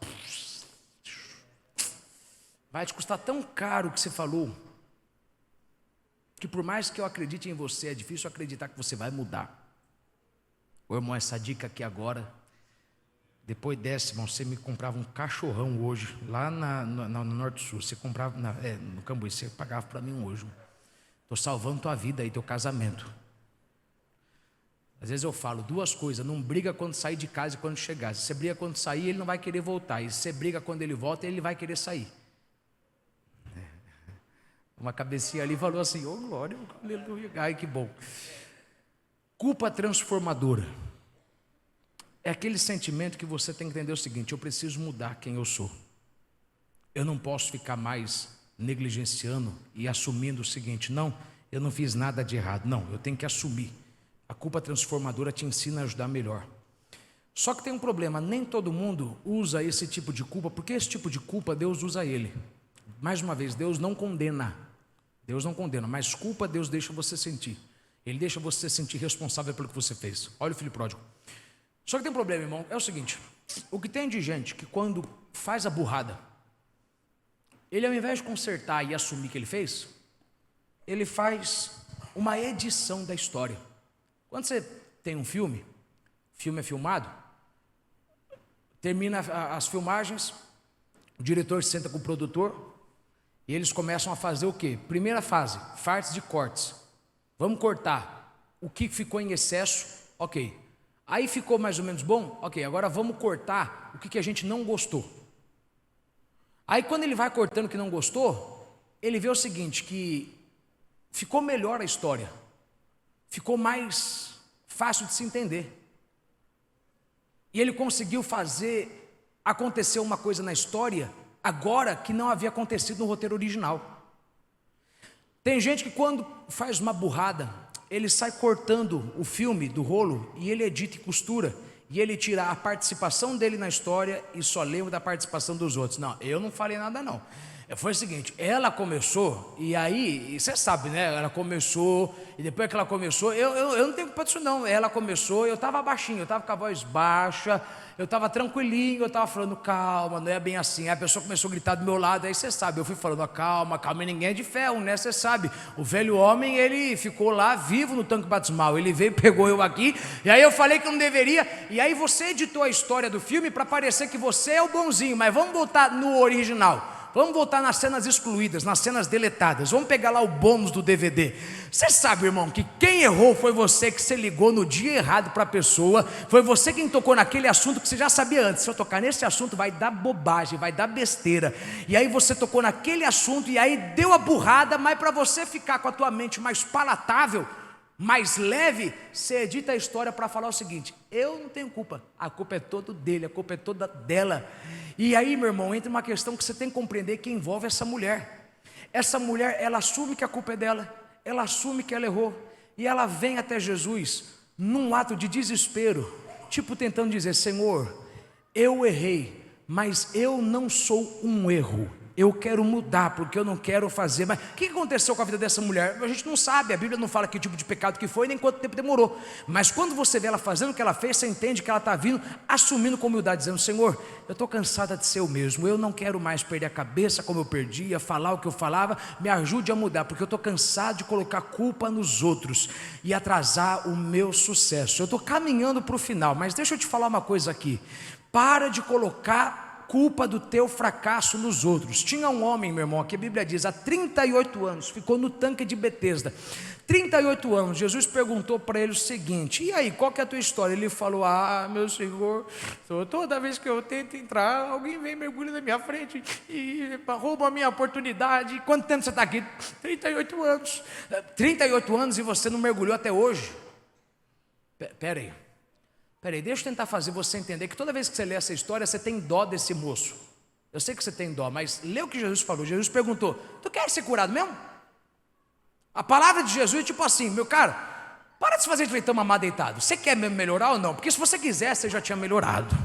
Vai te custar tão caro o que você falou, que por mais que eu acredite em você, é difícil acreditar que você vai mudar. Ô irmão, essa dica aqui agora, depois dessa, irmão, você me comprava um cachorrão hoje, lá no Norte-Sul, você comprava, no Cambuí, você pagava para mim um hoje. Estou salvando tua vida aí, teu casamento. Às vezes eu falo duas coisas: não briga quando sair de casa e quando chegar. Se você briga quando sair, ele não vai querer voltar. E se você briga quando ele volta, ele vai querer sair. Uma cabecinha ali falou assim: ô glória, aleluia, ai que bom. Culpa transformadora é aquele sentimento que você tem que entender o seguinte: eu preciso mudar quem eu sou. Eu não posso ficar mais negligenciando e assumindo o seguinte: não, eu não fiz nada de errado. Não, eu tenho que assumir. A culpa transformadora te ensina a ajudar melhor. Só que tem um problema: nem todo mundo usa esse tipo de culpa, porque esse tipo de culpa Deus usa ele. Mais uma vez, Deus não condena. Deus não condena, mas culpa Deus deixa você sentir. Ele deixa você sentir responsável pelo que você fez. Olha o filho pródigo. Só que tem um problema, irmão, é o seguinte: o que tem de gente que quando faz a burrada, ele ao invés de consertar e assumir que ele fez, ele faz uma edição da história. Quando você tem um filme é filmado, termina as filmagens, o diretor se senta com o produtor e eles começam a fazer o quê? Primeira fase, partes de cortes. Vamos cortar o que ficou em excesso, ok. Aí ficou mais ou menos bom, ok. Agora vamos cortar o que a gente não gostou. Aí quando ele vai cortando o que não gostou, ele vê o seguinte, que ficou melhor a história. Ficou mais fácil de se entender. E ele conseguiu fazer acontecer uma coisa na história agora que não havia acontecido no roteiro original. Tem gente que quando faz uma burrada, ele sai cortando o filme do rolo e ele edita e costura. E ele tira a participação dele na história e só lembra da participação dos outros. Não, eu não falei nada não. Foi o seguinte, ela começou, e aí, você sabe, né? Ela começou, e depois que ela começou, eu não tenho culpa disso não. Ela começou, eu estava baixinho, eu estava com a voz baixa, eu estava tranquilinho, eu estava falando, calma, não é bem assim. Aí a pessoa começou a gritar do meu lado, aí você sabe, eu fui falando, calma, calma, e ninguém é de ferro, né? Você sabe, o velho homem, ele ficou lá vivo no tanque batismal, ele veio, pegou eu aqui, e aí eu falei que eu não deveria, e aí você editou a história do filme para parecer que você é o bonzinho, mas vamos voltar no original. Vamos voltar nas cenas excluídas, nas cenas deletadas. Vamos pegar lá o bônus do DVD. Você sabe, irmão, que quem errou foi você, que você ligou no dia errado para a pessoa. Foi você quem tocou naquele assunto que você já sabia antes. Se eu tocar nesse assunto vai dar bobagem, vai dar besteira. E aí você tocou naquele assunto e aí deu a burrada. Mas para você ficar com a tua mente mais palatável, mais leve, você edita a história para falar o seguinte: eu não tenho culpa, a culpa é toda dele, a culpa é toda dela. E aí, meu irmão, entra uma questão que você tem que compreender, que envolve essa mulher. Essa mulher, ela assume que a culpa é dela, ela assume que ela errou, e ela vem até Jesus num ato de desespero, tipo tentando dizer: Senhor, eu errei, mas eu não sou um erro. Eu quero mudar, porque eu não quero fazer. Mas o que aconteceu com a vida dessa mulher? A gente não sabe, a Bíblia não fala que tipo de pecado que foi, nem quanto tempo demorou. Mas quando você vê ela fazendo o que ela fez, você entende que ela está vindo, assumindo com humildade, dizendo: Senhor, eu estou cansada de ser o mesmo, eu não quero mais perder a cabeça como eu perdia, falar o que eu falava, me ajude a mudar, porque eu estou cansado de colocar culpa nos outros e atrasar o meu sucesso. Eu estou caminhando para o final, mas deixa eu te falar uma coisa aqui: para de colocar culpa do teu fracasso nos outros. Tinha um homem, meu irmão, que a Bíblia diz, há 38 anos, ficou no tanque de Betesda, 38 anos, Jesus perguntou para ele o seguinte: e aí, qual que é a tua história? Ele falou: meu Senhor, toda vez que eu tento entrar, alguém vem e mergulha na minha frente e rouba a minha oportunidade. Quanto tempo você está aqui? 38 anos, 38 anos e você não mergulhou até hoje? Peraí, deixa eu tentar fazer você entender que toda vez que você lê essa história, você tem dó desse moço. Eu sei que você tem dó, mas lê o que Jesus falou. Jesus perguntou: tu quer ser curado mesmo? A palavra de Jesus é tipo assim: meu cara, para de se fazer de leitão mamar deitado. Você quer mesmo melhorar ou não? Porque se você quiser, você já tinha melhorado.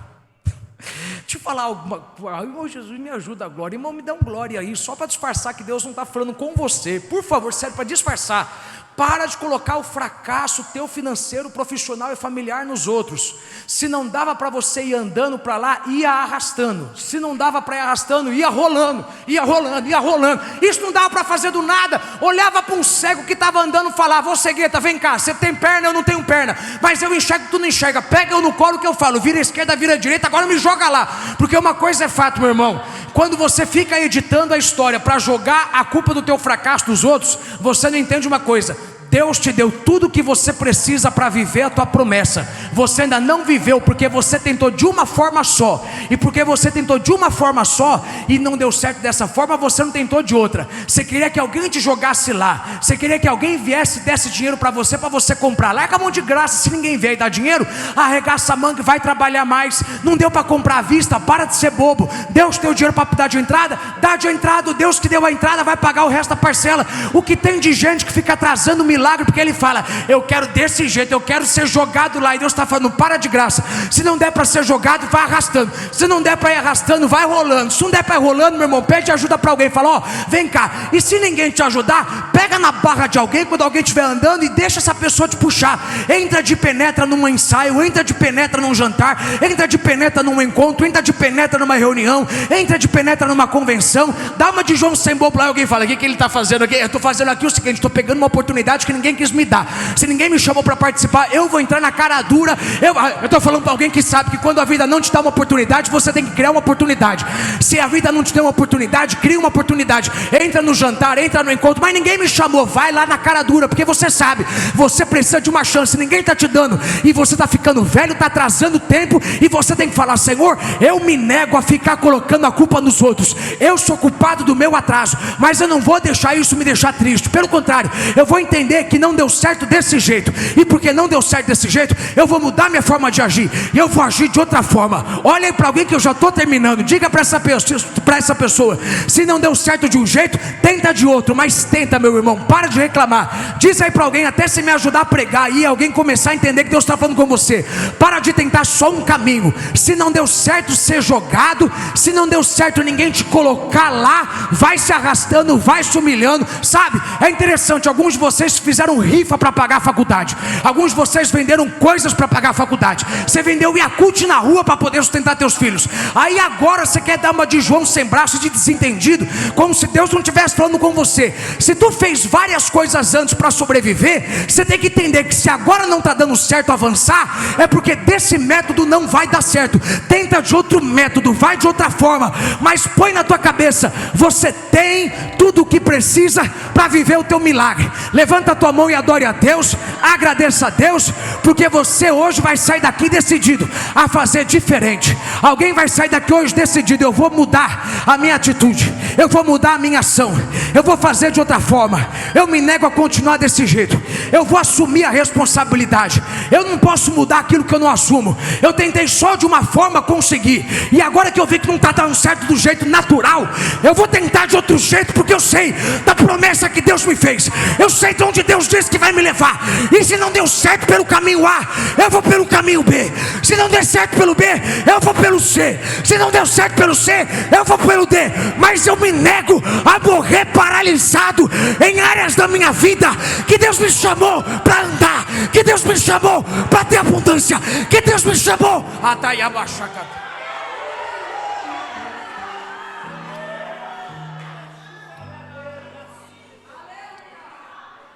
Deixa eu falar alguma coisa. Irmão, Jesus, me ajuda, glória. Irmão, me dá um glória aí, só para disfarçar que Deus não está falando com você. Por favor, sério, para disfarçar. Para de colocar o fracasso teu financeiro, profissional e familiar nos outros. Se não dava para você ir andando para lá, ia arrastando. Se não dava para ir arrastando, ia rolando, ia rolando, ia rolando. Isso não dava para fazer do nada. Olhava para um cego que estava andando e falava: ô cegueta, vem cá, você tem perna, eu não tenho perna, mas eu enxergo, tu não enxerga. Pega eu no colo que eu falo, vira a esquerda, vira a direita, agora me joga lá. Porque uma coisa é fato, meu irmão: quando você fica editando a história para jogar a culpa do teu fracasso dos outros, você não entende uma coisa: Deus te deu tudo o que você precisa para viver a tua promessa. Você ainda não viveu porque você tentou de uma forma só. E porque você tentou de uma forma só e não deu certo dessa forma, você não tentou de outra. Você queria que alguém te jogasse lá. Você queria que alguém viesse e desse dinheiro para você comprar. Larga a mão de graça. Se ninguém vier e dar dinheiro, arregaça a manga e vai trabalhar mais. Não deu para comprar à vista, para de ser bobo. Deus te deu dinheiro para dar de entrada, dá de entrada. Deus que deu a entrada vai pagar o resto da parcela. O que tem de gente que fica atrasando o milagre porque ele fala: eu quero desse jeito, eu quero ser jogado lá. E Deus está falando: para de graça. Se não der para ser jogado, vai arrastando. Se não der para ir arrastando, vai rolando. Se não der para ir rolando, meu irmão, pede ajuda para alguém. Fala: ó, vem cá. E se ninguém te ajudar, pega na barra de alguém quando alguém estiver andando e deixa essa pessoa te puxar. Entra de penetra num ensaio, entra de penetra num jantar, entra de penetra num encontro, entra de penetra numa reunião, entra de penetra numa convenção. Dá uma de João sem bobo lá. Alguém fala: o que ele está fazendo aqui? Eu estou fazendo aqui o seguinte: estou pegando uma oportunidade que ninguém quis me dar. Se ninguém me chamou para participar, eu vou entrar na cara dura. Eu estou falando para alguém que sabe que quando a vida não te dá uma oportunidade, você tem que criar uma oportunidade. Se a vida não te deu uma oportunidade, cria uma oportunidade. Entra no jantar, entra no encontro. Mas ninguém me chamou, vai lá na cara dura, porque você sabe, você precisa de uma chance, ninguém está te dando. E você está ficando velho, está atrasando o tempo. E você tem que falar: Senhor, eu me nego a ficar colocando a culpa nos outros. Eu sou culpado do meu atraso, mas eu não vou deixar isso me deixar triste. Pelo contrário, eu vou entender que não deu certo desse jeito, e porque não deu certo desse jeito, eu vou mudar minha forma de agir, e eu vou agir de outra forma. Olha aí para alguém, que eu já estou terminando. Diga para essa pessoa: se não deu certo de um jeito, tenta de outro. Mas tenta, meu irmão, para de reclamar. Diz aí para alguém, até se me ajudar a pregar e alguém começar a entender que Deus está falando com você: para de tentar só um caminho. Se não deu certo ser jogado, se não deu certo ninguém te colocar lá, vai se arrastando, vai se humilhando. Sabe, é interessante, alguns de vocês fizeram rifa para pagar a faculdade. Alguns de vocês venderam coisas para pagar a faculdade. Você vendeu Yakult na rua para poder sustentar teus filhos. Aí agora você quer dar uma de João sem braço, de desentendido, como se Deus não estivesse falando com você. Se tu fez várias coisas antes para sobreviver, você tem que entender que se agora não está dando certo avançar, é porque desse método não vai dar certo. Tenta de outro método, vai de outra forma, mas põe na tua cabeça: você tem tudo o que precisa para viver o teu milagre. Levanta a tua mão e adore a Deus, agradeça a Deus, porque você hoje vai sair daqui decidido a fazer diferente. Alguém vai sair daqui hoje decidido: eu vou mudar a minha atitude, eu vou mudar a minha ação, eu vou fazer de outra forma. Eu me nego a continuar desse jeito, eu vou assumir a responsabilidade. Eu não posso mudar aquilo que eu não assumo. Eu tentei só de uma forma conseguir, e agora que eu vi que não está dando certo do jeito natural, eu vou tentar de outro jeito, porque eu sei da promessa que Deus me fez. Eu sei de onde Deus disse que vai me levar. E se não deu certo pelo caminho A, eu vou pelo caminho B. Se não der certo pelo B, eu vou pelo C. Se não deu certo pelo C, eu vou pelo D. Mas eu me nego a morrer paralisado em áreas da minha vida que Deus me chamou para andar, que Deus me chamou para ter abundância, que Deus me chamou até abaixar.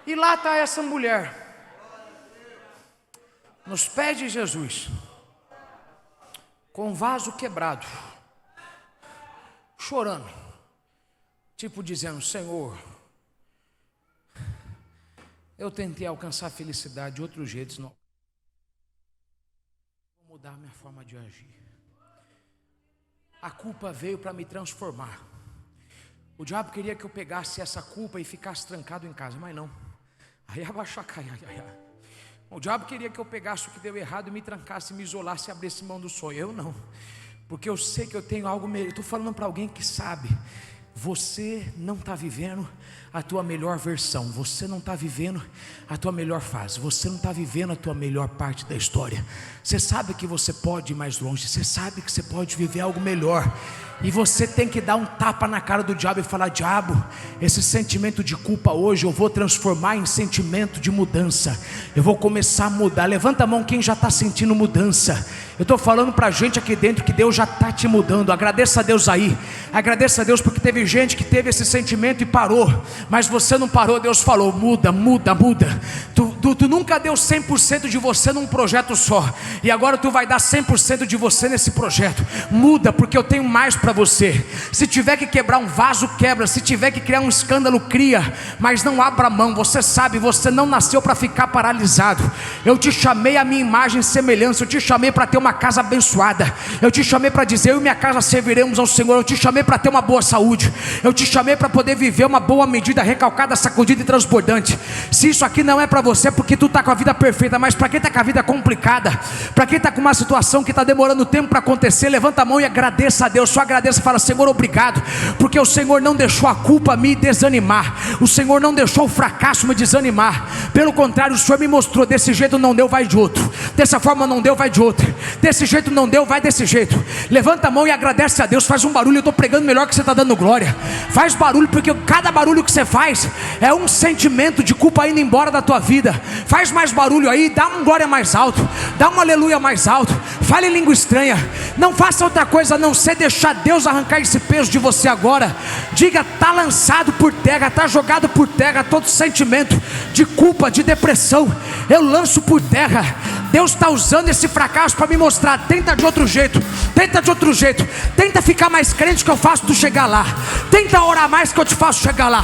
E lá está essa mulher, nos pés de Jesus, com um vaso quebrado, chorando, tipo dizendo: Senhor, eu tentei alcançar a felicidade de outros jeitos, não vou mudar minha forma de agir. A culpa veio para me transformar. O diabo queria que eu pegasse essa culpa e ficasse trancado em casa, mas não. O diabo queria que eu pegasse o que deu errado e me trancasse, me isolasse e abrisse mão do sonho. Eu não, porque eu sei que eu tenho algo melhor. Estou falando para alguém que sabe: você não está vivendo a tua melhor versão, você não está vivendo a tua melhor fase, você não está vivendo a tua melhor parte da história. Você sabe que você pode ir mais longe, você sabe que você pode viver algo melhor. E você tem que dar um tapa na cara do diabo e falar: diabo, esse sentimento de culpa hoje eu vou transformar em sentimento de mudança. Eu vou começar a mudar. Levanta a mão quem já está sentindo mudança. Eu estou falando para a gente aqui dentro que Deus já está te mudando. Agradeça a Deus aí. Agradeça a Deus porque teve gente que teve esse sentimento e parou. Mas você não parou. Deus falou: muda, muda, muda. Tu nunca deu 100% de você num projeto só. E agora tu vai dar 100% de você nesse projeto. Muda, porque eu tenho mais para você. Se tiver que quebrar um vaso, quebra. Se tiver que criar um escândalo, cria. Mas não abra mão. Você sabe, você não nasceu para ficar paralisado. Eu te chamei à minha imagem e semelhança. Eu te chamei para ter uma casa abençoada. Eu te chamei para dizer: eu e minha casa serviremos ao Senhor. Eu te chamei para ter uma boa saúde. Eu te chamei para poder viver uma boa medida, recalcada, sacudida e transbordante. Se isso aqui não é para você, porque tu está com a vida perfeita, mas para quem está com a vida complicada, para quem está com uma situação que está demorando tempo para acontecer, levanta a mão e agradeça a Deus. Só agradeça e fala: Senhor, obrigado, porque o Senhor não deixou a culpa me desanimar. O Senhor não deixou o fracasso me desanimar. Pelo contrário, o Senhor me mostrou: desse jeito não deu, vai de outro. Dessa forma não deu, vai de outra. Desse jeito não deu, vai desse jeito. Levanta a mão e agradece a Deus. Faz um barulho. Eu estou pregando melhor que você está dando glória. Faz barulho, porque cada barulho que você faz é um sentimento de culpa indo embora da tua vida. Faz mais barulho aí. Dá um glória mais alto. Dá um aleluia mais alto. Fale em língua estranha. Não faça outra coisa a não ser deixar Deus arrancar esse peso de você agora. Diga: está lançado por terra, está jogado por terra todo sentimento de culpa, de depressão. Eu lanço por terra. Deus está usando esse fracasso para me mostrar: tenta de outro jeito, tenta de outro jeito, tenta ficar mais crente que eu faço tu chegar lá, tenta orar mais que eu te faço chegar lá,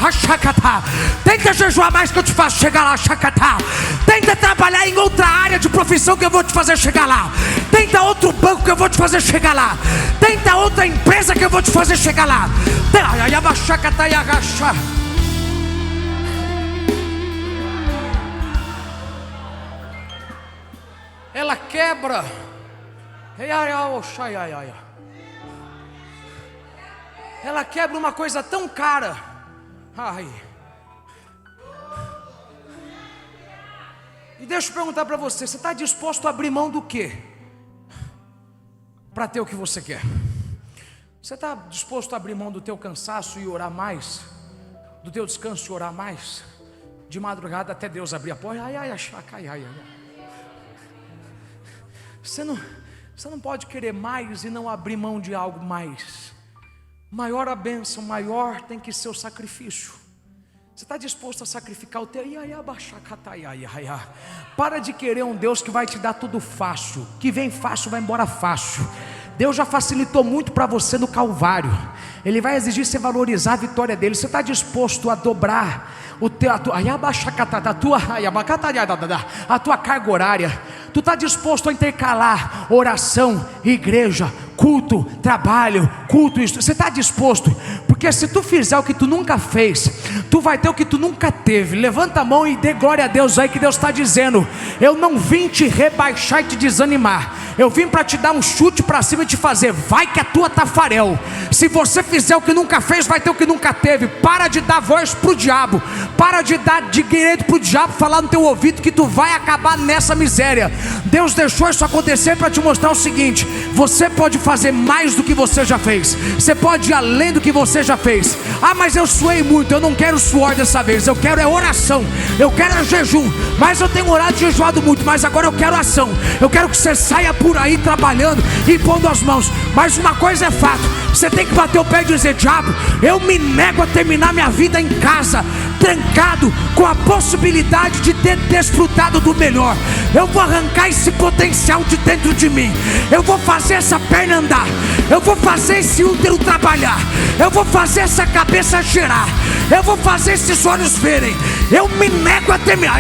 tenta jejuar mais que eu te faço chegar lá, tenta trabalhar em outra área de profissão que eu vou te fazer chegar lá, tenta outro banco que eu vou te fazer chegar lá, tenta outra empresa que eu vou te fazer chegar lá. Ela quebra. Ela quebra uma coisa tão cara. Ai. E deixa eu perguntar para você: você está disposto a abrir mão do quê para ter o que você quer? Você está disposto a abrir mão do teu cansaço e orar mais? Do teu descanso e orar mais? De madrugada até Deus abrir a porta? Você não pode querer mais e não abrir mão de algo mais. Maior a bênção, maior tem que ser o sacrifício. Você está disposto a sacrificar o teu? Para de querer um Deus que vai te dar tudo fácil. Que vem fácil, vai embora fácil. Deus já facilitou muito para você no Calvário. Ele vai exigir você valorizar a vitória dele. Você está disposto a dobrar a tua carga horária? Tu está disposto a intercalar oração, igreja, culto, trabalho, culto, isso? Você está disposto? Porque se tu fizer o que tu nunca fez, tu vai ter o que tu nunca teve. Levanta a mão e dê glória a Deus aí, que Deus está dizendo: eu não vim te rebaixar e te desanimar. Eu vim para te dar um chute para cima e te fazer: vai que a tua tá farel. Se você fizer o que nunca fez, vai ter o que nunca teve. Para de dar voz pro diabo. Para de dar direito pro diabo falar no teu ouvido que tu vai acabar nessa miséria. Deus deixou isso acontecer para te mostrar o seguinte: você pode fazer mais do que você já fez. Você pode ir além do que você já fez. Ah, mas eu suei muito. Eu não quero suor dessa vez. Eu quero é oração. Eu quero é jejum. Mas eu tenho orado e jejuado muito. Mas agora eu quero ação. Eu quero que você saia por aí trabalhando e pondo as mãos. Mas uma coisa é fato: você tem que bater o pé e dizer: diabo, eu me nego a terminar minha vida em casa, trancado, com a possibilidade de ter desfrutado do melhor. Eu vou arrancar esse potencial de dentro de mim. Eu vou fazer essa perna andar. Eu vou fazer esse útero trabalhar. Eu vou fazer essa cabeça girar. Eu vou fazer esses olhos verem. Eu me nego a terminar.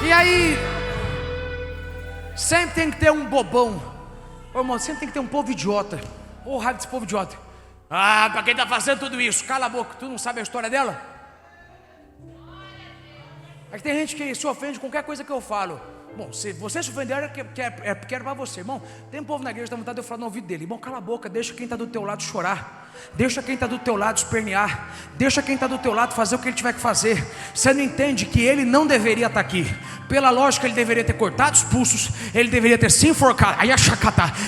E aí, sempre tem que ter um bobão. Ô irmão, sempre tem que ter um povo idiota. Ô, raiva desse povo idiota. Ah, para quem está fazendo tudo isso? Cala a boca, tu não sabe a história dela? Aí tem gente que se ofende com qualquer coisa que eu falo. Bom, se você se ofender é porque era para você. Irmão, tem um povo na igreja que dá vontade de eu falar no ouvido dele: irmão, cala a boca, deixa quem está do teu lado chorar. Deixa quem está do teu lado espernear. Deixa quem está do teu lado fazer o que ele tiver que fazer. Você não entende que ele não deveria estar aqui. Pela lógica, ele deveria ter cortado os pulsos, ele deveria ter se enforcado,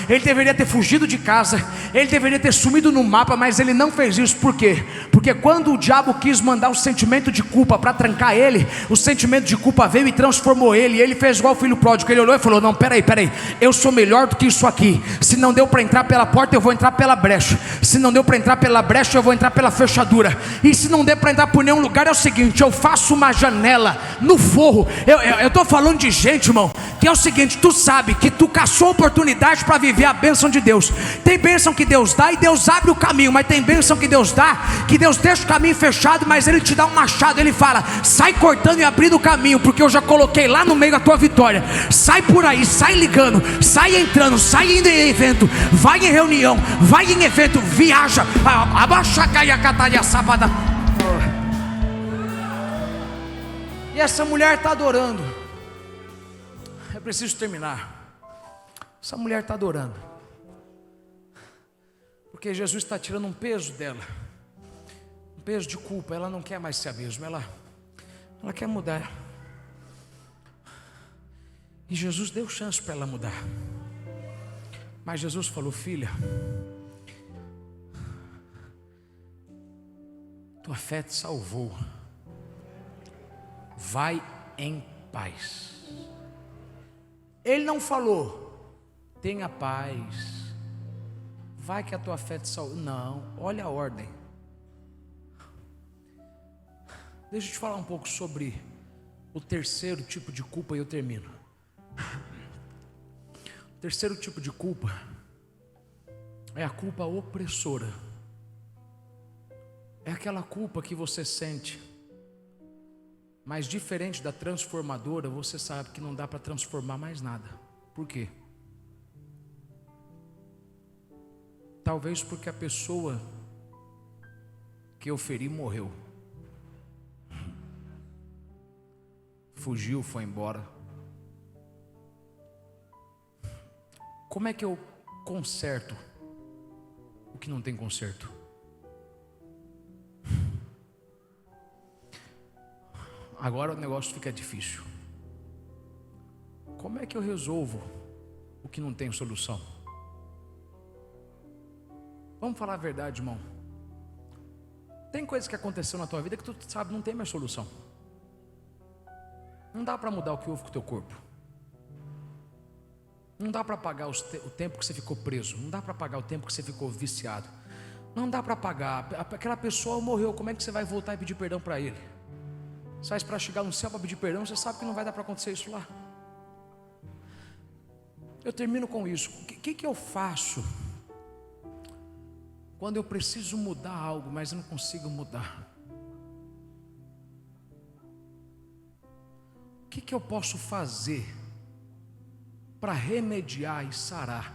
ele deveria ter fugido de casa, ele deveria ter sumido no mapa, mas ele não fez isso. Por quê? Porque quando o diabo quis mandar o sentimento de culpa para trancar ele, o sentimento de culpa veio e transformou ele. E ele fez igual o filho pródigo. Ele olhou e falou: não, peraí, eu sou melhor do que isso aqui. Se não deu para entrar pela porta, eu vou entrar pela brecha. Se não deu para entrar pela brecha, eu vou entrar pela fechadura. E se não der para entrar por nenhum lugar, é o seguinte: eu faço uma janela no forro. Eu estou falando de gente, irmão, que é o seguinte: tu sabe que tu caçou oportunidade para viver a bênção de Deus. Tem bênção que Deus dá e Deus abre o caminho, mas tem bênção que Deus dá, que Deus deixa o caminho fechado, mas Ele te dá um machado. Ele fala: sai cortando e abrindo o caminho, porque eu já coloquei lá no meio a tua vitória. Sai por aí, sai ligando, sai entrando, sai indo em evento, vai em reunião, vai em evento, viaja. Abaixa a catalha sábada. E essa mulher está adorando. Eu preciso terminar. Essa mulher está adorando, porque Jesus está tirando um peso dela, um peso de culpa. Ela não quer mais ser a mesma, ela quer mudar. E Jesus deu chance para ela mudar. Mas Jesus falou: filha, tua fé te salvou, vai em paz. Ele não falou: tenha paz, vai que a tua fé te salvou. Não, olha a ordem. Deixa eu te falar um pouco sobre o terceiro tipo de culpa e eu termino. O terceiro tipo de culpa é a culpa opressora. É aquela culpa que você sente, mas diferente da transformadora, você sabe que não dá para transformar mais nada. Por quê? Talvez porque a pessoa que eu feri morreu, fugiu, foi embora. Como é que eu conserto o que não tem conserto? Agora o negócio fica difícil. Como é que eu resolvo o que não tem solução? Vamos falar a verdade, irmão. Tem coisas que aconteceu na tua vida que tu sabe não tem mais solução. Não dá para mudar o que houve com o teu corpo. Não dá para pagar o tempo que você ficou preso. Não dá para pagar o tempo que você ficou viciado. Não dá para pagar. Aquela pessoa morreu. Como é que você vai voltar e pedir perdão para ele? Sai para chegar no céu para pedir perdão, você sabe que não vai dar para acontecer isso lá. Eu termino com isso. O que eu faço quando eu preciso mudar algo, mas eu não consigo mudar? O que eu posso fazer para remediar e sarar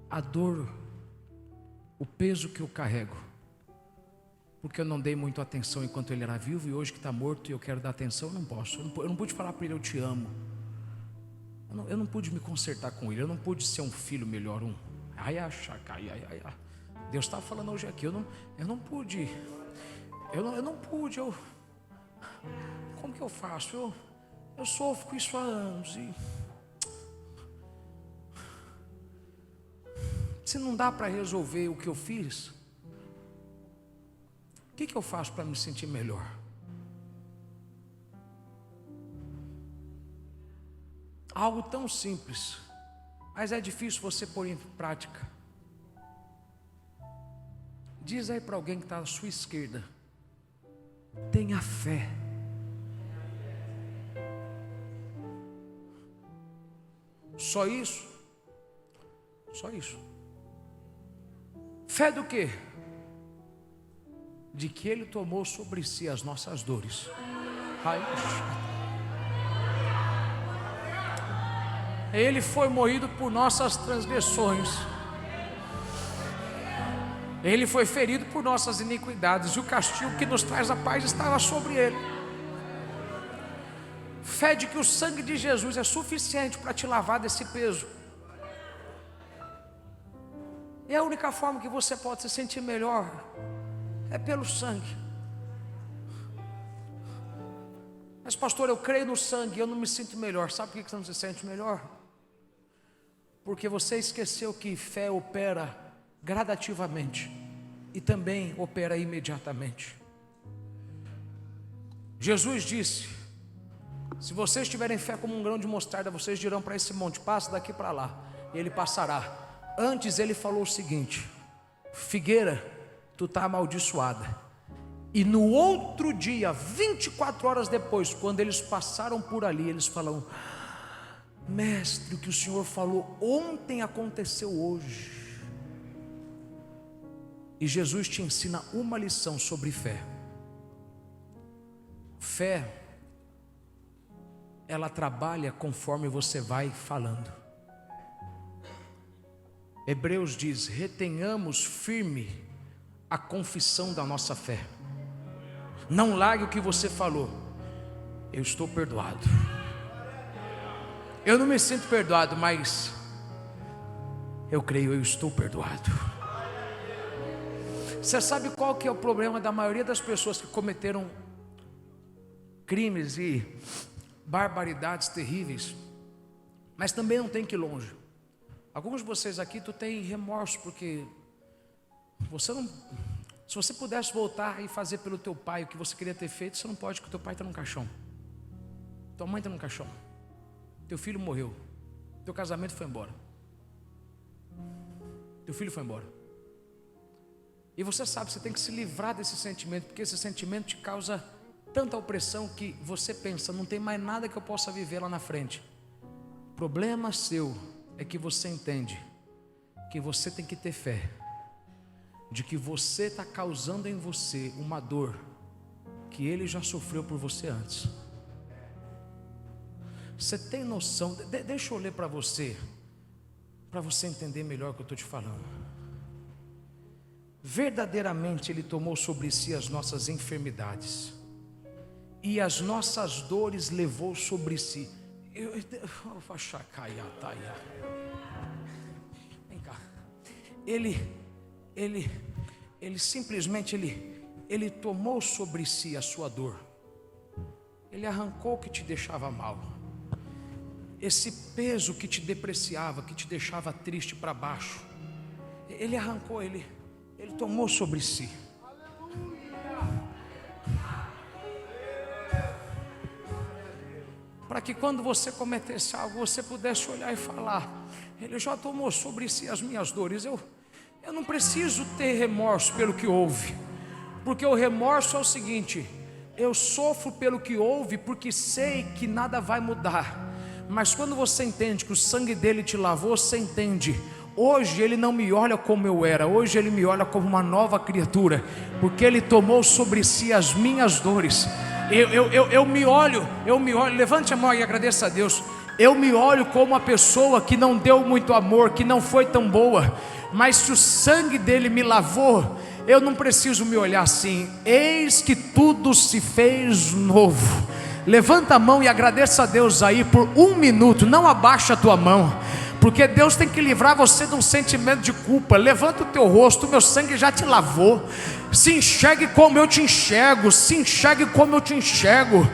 a dor, o peso que eu carrego? Porque eu não dei muito atenção enquanto ele era vivo, e hoje que está morto e eu quero dar atenção, eu não posso. Eu não pude falar para ele: eu te amo. Eu não pude me consertar com ele. Eu não pude ser um filho melhor. Deus está falando hoje aqui. Eu não pude. Eu não pude. Como que eu faço? Eu sofro com isso há anos. E se não dá para resolver o que eu fiz, o que eu faço para me sentir melhor? Algo tão simples, mas é difícil você pôr em prática. Diz aí para alguém que está à sua esquerda: tenha fé. Só isso? Só isso. Fé do quê? De que Ele tomou sobre si as nossas dores. Ele foi moído por nossas transgressões, Ele foi ferido por nossas iniquidades, e o castigo que nos traz a paz estava sobre Ele. Fé de que o sangue de Jesus é suficiente para te lavar desse peso. E a única forma que você pode se sentir melhor é pelo sangue. Mas pastor, eu creio no sangue, eu não me sinto melhor. Sabe por que você não se sente melhor? Porque você esqueceu que fé opera gradativamente e também opera imediatamente. Jesus disse: se vocês tiverem fé como um grão de mostarda, vocês dirão para esse monte: passa daqui para lá, e ele passará. Antes ele falou o seguinte: figueira, tu está amaldiçoada. E no outro dia, 24 horas depois, quando eles passaram por ali, eles falaram: mestre, o que o Senhor falou ontem aconteceu hoje. E Jesus te ensina uma lição sobre fé. Fé, ela trabalha conforme você vai falando. Hebreus diz: retenhamos firme a confissão da nossa fé. Não largue o que você falou. Eu estou perdoado. Eu não me sinto perdoado, mas eu creio, eu estou perdoado. Você sabe qual que é o problema da maioria das pessoas que cometeram crimes e barbaridades terríveis, mas também não tem que ir longe. Alguns de vocês aqui, tu tem remorso porque você não... Se você pudesse voltar e fazer pelo teu pai o que você queria ter feito, você não pode, porque teu pai está num caixão, tua mãe está num caixão, teu filho morreu, teu casamento foi embora, teu filho foi embora. E você sabe, você tem que se livrar desse sentimento, porque esse sentimento te causa tanta opressão que você pensa: não tem mais nada que eu possa viver lá na frente. O problema seu é que você entende que você tem que ter fé de que você está causando em você uma dor que ele já sofreu por você antes. Você tem noção? Deixa eu ler para você entender melhor o que eu estou te falando. Verdadeiramente ele tomou sobre si as nossas enfermidades e as nossas dores levou sobre si. Vem cá. Ele simplesmente ele tomou sobre si a sua dor. Ele arrancou o que te deixava mal, esse peso que te depreciava, que te deixava triste para baixo. Ele arrancou, ele tomou sobre si. Para que quando você cometesse algo, você pudesse olhar e falar: ele já tomou sobre si as minhas dores. Eu não preciso ter remorso pelo que houve, porque o remorso é o seguinte: eu sofro pelo que houve porque sei que nada vai mudar. Mas quando você entende que o sangue dele te lavou, você entende: hoje ele não me olha como eu era, hoje ele me olha como uma nova criatura, porque ele tomou sobre si as minhas dores. Eu me olho, levante a mão e agradeça a Deus. Eu me olho como uma pessoa que não deu muito amor, que não foi tão boa, mas se o sangue dele me lavou, eu não preciso me olhar assim. Eis que tudo se fez novo. Levanta a mão e agradeça a Deus aí por 1 minuto. Não abaixa a tua mão, porque Deus tem que livrar você de um sentimento de culpa. Levanta o teu rosto, o meu sangue já te lavou. Se enxergue como eu te enxergo, se enxergue como eu te enxergo.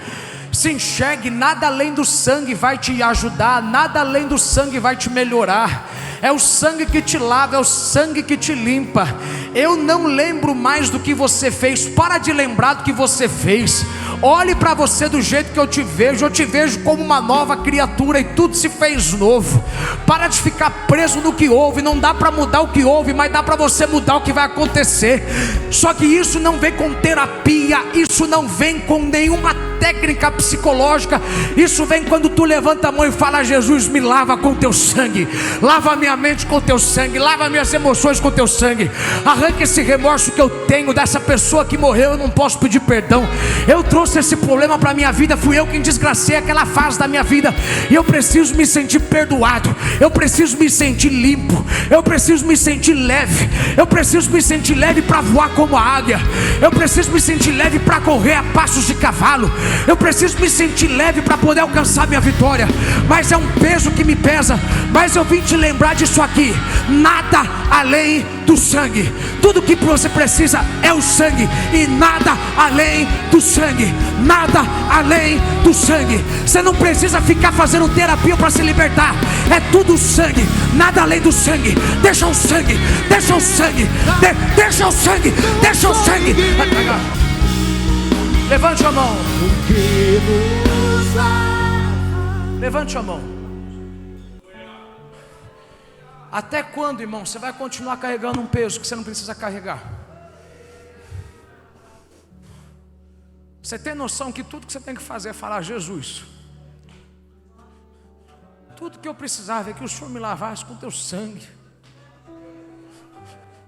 Se enxergue, nada além do sangue vai te ajudar, nada além do sangue vai te melhorar. É o sangue que te lava, é o sangue que te limpa. Eu não lembro mais do que você fez. Para de lembrar do que você fez. Olhe para você do jeito que eu te vejo como uma nova criatura e tudo se fez novo. Para de ficar preso no que houve. Não dá para mudar o que houve, mas dá para você mudar o que vai acontecer. Só que isso não vem com terapia, isso não vem com nenhuma técnica psicológica. Isso vem quando tu levanta a mão e fala: Jesus, me lava com teu sangue, lava minha mente com teu sangue, lava minhas emoções com teu sangue. Arranca esse remorso que eu tenho dessa pessoa que morreu. Eu não posso pedir perdão. Eu trouxe esse problema para minha vida, fui eu quem desgracei aquela fase da minha vida, e eu preciso me sentir perdoado, eu preciso me sentir limpo, eu preciso me sentir leve, eu preciso me sentir leve para voar como a águia, eu preciso me sentir leve para correr a passos de cavalo, Eu preciso me sentir leve para poder alcançar minha vitória. Mas é um peso que me pesa. Mas eu vim te lembrar disso aqui: nada além do sangue. Tudo que você precisa é o sangue, e nada além do sangue. Nada além do sangue. Você não precisa ficar fazendo terapia para se libertar. É tudo sangue, nada além do sangue. Deixa o sangue, deixa o sangue, deixa o sangue, deixa o sangue. Levante a mão. Levante a mão. Até quando, irmão, você vai continuar carregando um peso que você não precisa carregar? Você tem noção que tudo que você tem que fazer é falar: Jesus, tudo que eu precisava é que o Senhor me lavasse com teu sangue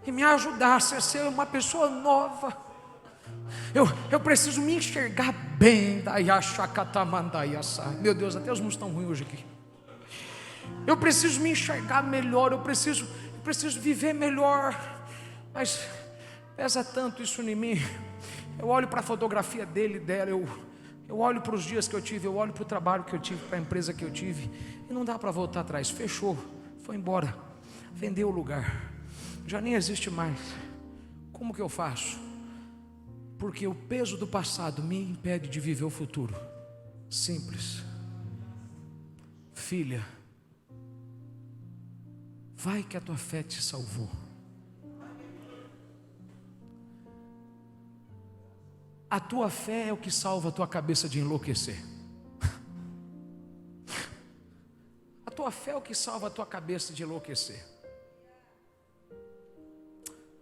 e me ajudasse a ser uma pessoa nova. Eu preciso me enxergar bem. Meu Deus, até os músicos estão ruins hoje aqui. Eu preciso me enxergar melhor. Eu preciso viver melhor. Mas pesa tanto isso em mim. Eu olho para a fotografia dele e dela. Eu olho para os dias que eu tive. Eu olho para o trabalho que eu tive, para a empresa que eu tive. E não dá para voltar atrás. Fechou, foi embora, vendeu o lugar, já nem existe mais. Como que eu faço? Porque o peso do passado me impede de viver o futuro. Simples. Filha, vai que a tua fé te salvou. A tua fé é o que salva a tua cabeça de enlouquecer. A tua fé é o que salva a tua cabeça de enlouquecer.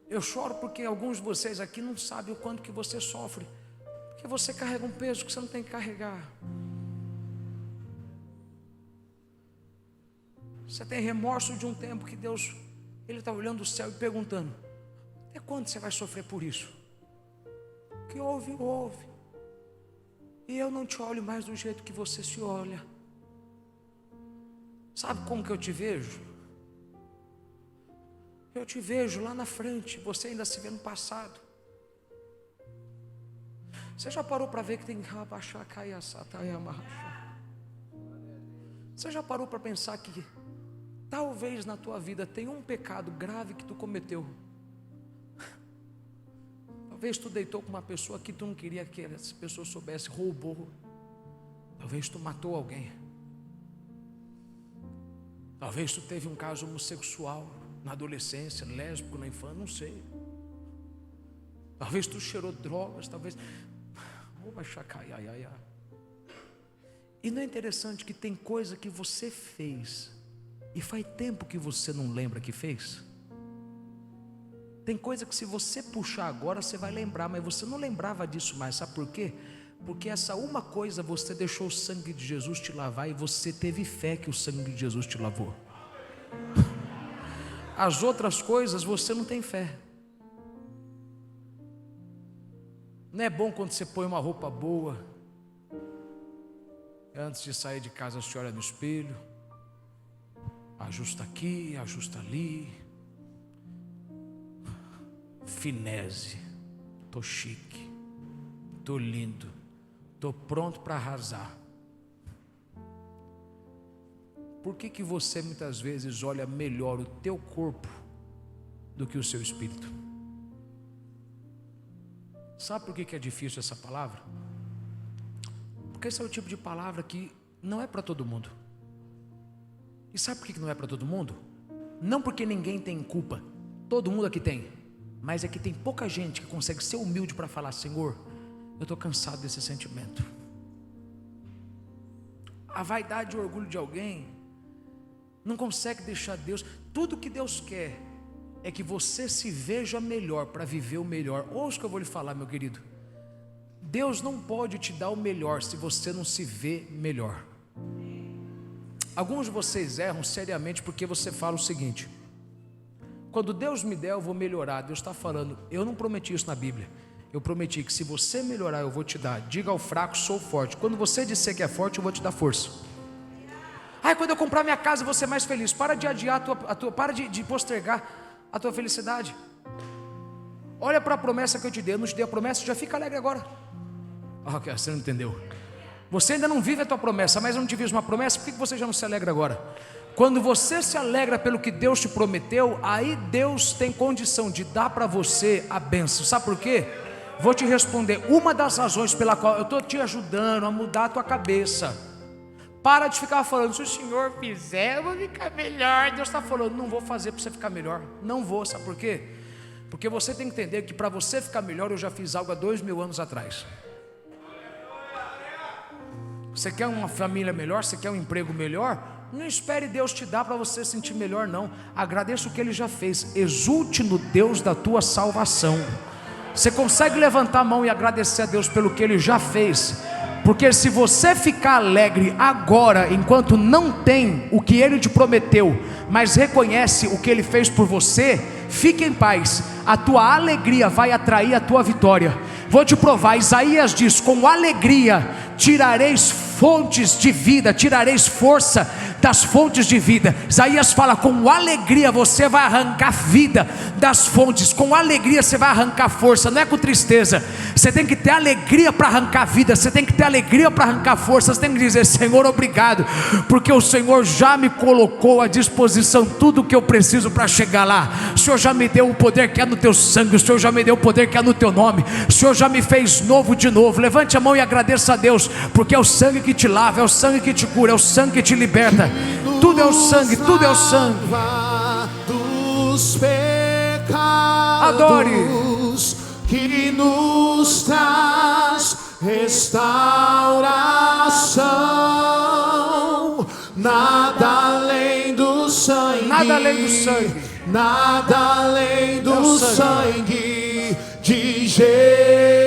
Eu choro porque alguns de vocês aqui não sabem o quanto que você sofre, porque você carrega um peso que você não tem que carregar. Você tem remorso de um tempo que Deus, Ele está olhando o céu e perguntando: até quando você vai sofrer por isso? O que houve, houve. E eu não te olho mais do jeito que você se olha. Sabe como que eu te vejo? Eu te vejo lá na frente, você ainda se vê no passado. Você já parou para ver que tem... Você já parou para pensar que talvez na tua vida tenha um pecado grave que tu cometeu? Talvez tu deitou com uma pessoa que tu não queria que essa pessoa soubesse, roubou. Talvez tu matou alguém. Talvez tu teve um caso homossexual na adolescência, lésbico na infância, não sei. Talvez tu cheirou drogas, talvez... E não é interessante que tem coisa que você fez e faz tempo que você não lembra que fez? Tem coisa que se você puxar agora você vai lembrar, mas você não lembrava disso mais. Sabe por quê? Porque essa uma coisa você deixou o sangue de Jesus te lavar e você teve fé que o sangue de Jesus te lavou. As outras coisas você não tem fé. Não é bom quando você põe uma roupa boa, antes de sair de casa você olha no espelho, ajusta aqui, ajusta ali, finese, tô chique, tô lindo, tô pronto para arrasar. Por que você muitas vezes olha melhor o teu corpo do que o seu espírito? Sabe por que é difícil essa palavra? Porque esse é o tipo de palavra que não é para todo mundo. E sabe por que não é para todo mundo? Não porque ninguém tem culpa, todo mundo aqui tem, mas é que tem pouca gente que consegue ser humilde para falar: Senhor, eu estou cansado desse sentimento. A vaidade e o orgulho de alguém não consegue deixar Deus. Tudo que Deus quer é que você se veja melhor para viver o melhor. Ouça o que eu vou lhe falar, meu querido. Deus não pode te dar o melhor se você não se vê melhor. Alguns de vocês erram seriamente porque você fala o seguinte: quando Deus me der eu vou melhorar. Deus está falando: eu não prometi isso na Bíblia. Eu prometi que se você melhorar eu vou te dar. Diga ao fraco, sou forte. Quando você disser que é forte eu vou te dar força. Quando eu comprar minha casa eu vou ser mais feliz. Para de adiar para de postergar a tua felicidade. Olha para a promessa que eu te dei. Eu não te dei a promessa, já fica alegre agora. Ok, você não entendeu. Você ainda não vive a tua promessa, mas eu não te fiz uma promessa, por que você já não se alegra agora? Quando você se alegra pelo que Deus te prometeu, aí Deus tem condição de dar para você a bênção. Sabe por quê? Vou te responder. Uma das razões pela qual eu estou te ajudando a mudar a tua cabeça. Para de ficar falando, se o Senhor fizer, eu vou ficar melhor. Deus está falando, não vou fazer para você ficar melhor. Não vou, sabe por quê? Porque você tem que entender que para você ficar melhor, eu já fiz algo há 2000 anos atrás. Você quer uma família melhor? Você quer um emprego melhor? Não espere Deus te dar para você sentir melhor, não. Agradeça o que Ele já fez. Exulte no Deus da tua salvação. Você consegue levantar a mão e agradecer a Deus pelo que Ele já fez? Porque se você ficar alegre agora, enquanto não tem o que Ele te prometeu, mas reconhece o que Ele fez por você, fique em paz. A tua alegria vai atrair a tua vitória. Vou te provar, Isaías diz, com alegria tirareis fontes de vida, tirareis força das fontes de vida. Isaías fala, com alegria você vai arrancar vida das fontes, com alegria você vai arrancar força, não é com tristeza. Você tem que ter alegria para arrancar vida, você tem que ter alegria para arrancar força, você tem que dizer, Senhor, obrigado, porque o Senhor já me colocou à disposição tudo o que eu preciso para chegar lá. O Senhor já me deu o poder que é no teu sangue, o Senhor já me deu o poder que é no teu nome, o Senhor já me fez novo de novo. Levante a mão e agradeça a Deus, porque é o sangue que te lava, é o sangue que te cura, é o sangue que te liberta. Tudo é o sangue, tudo é o sangue. Dos pecados, adore, que nos traz restauração. Nada além do sangue, nada além do sangue, nada além do sangue de Jesus.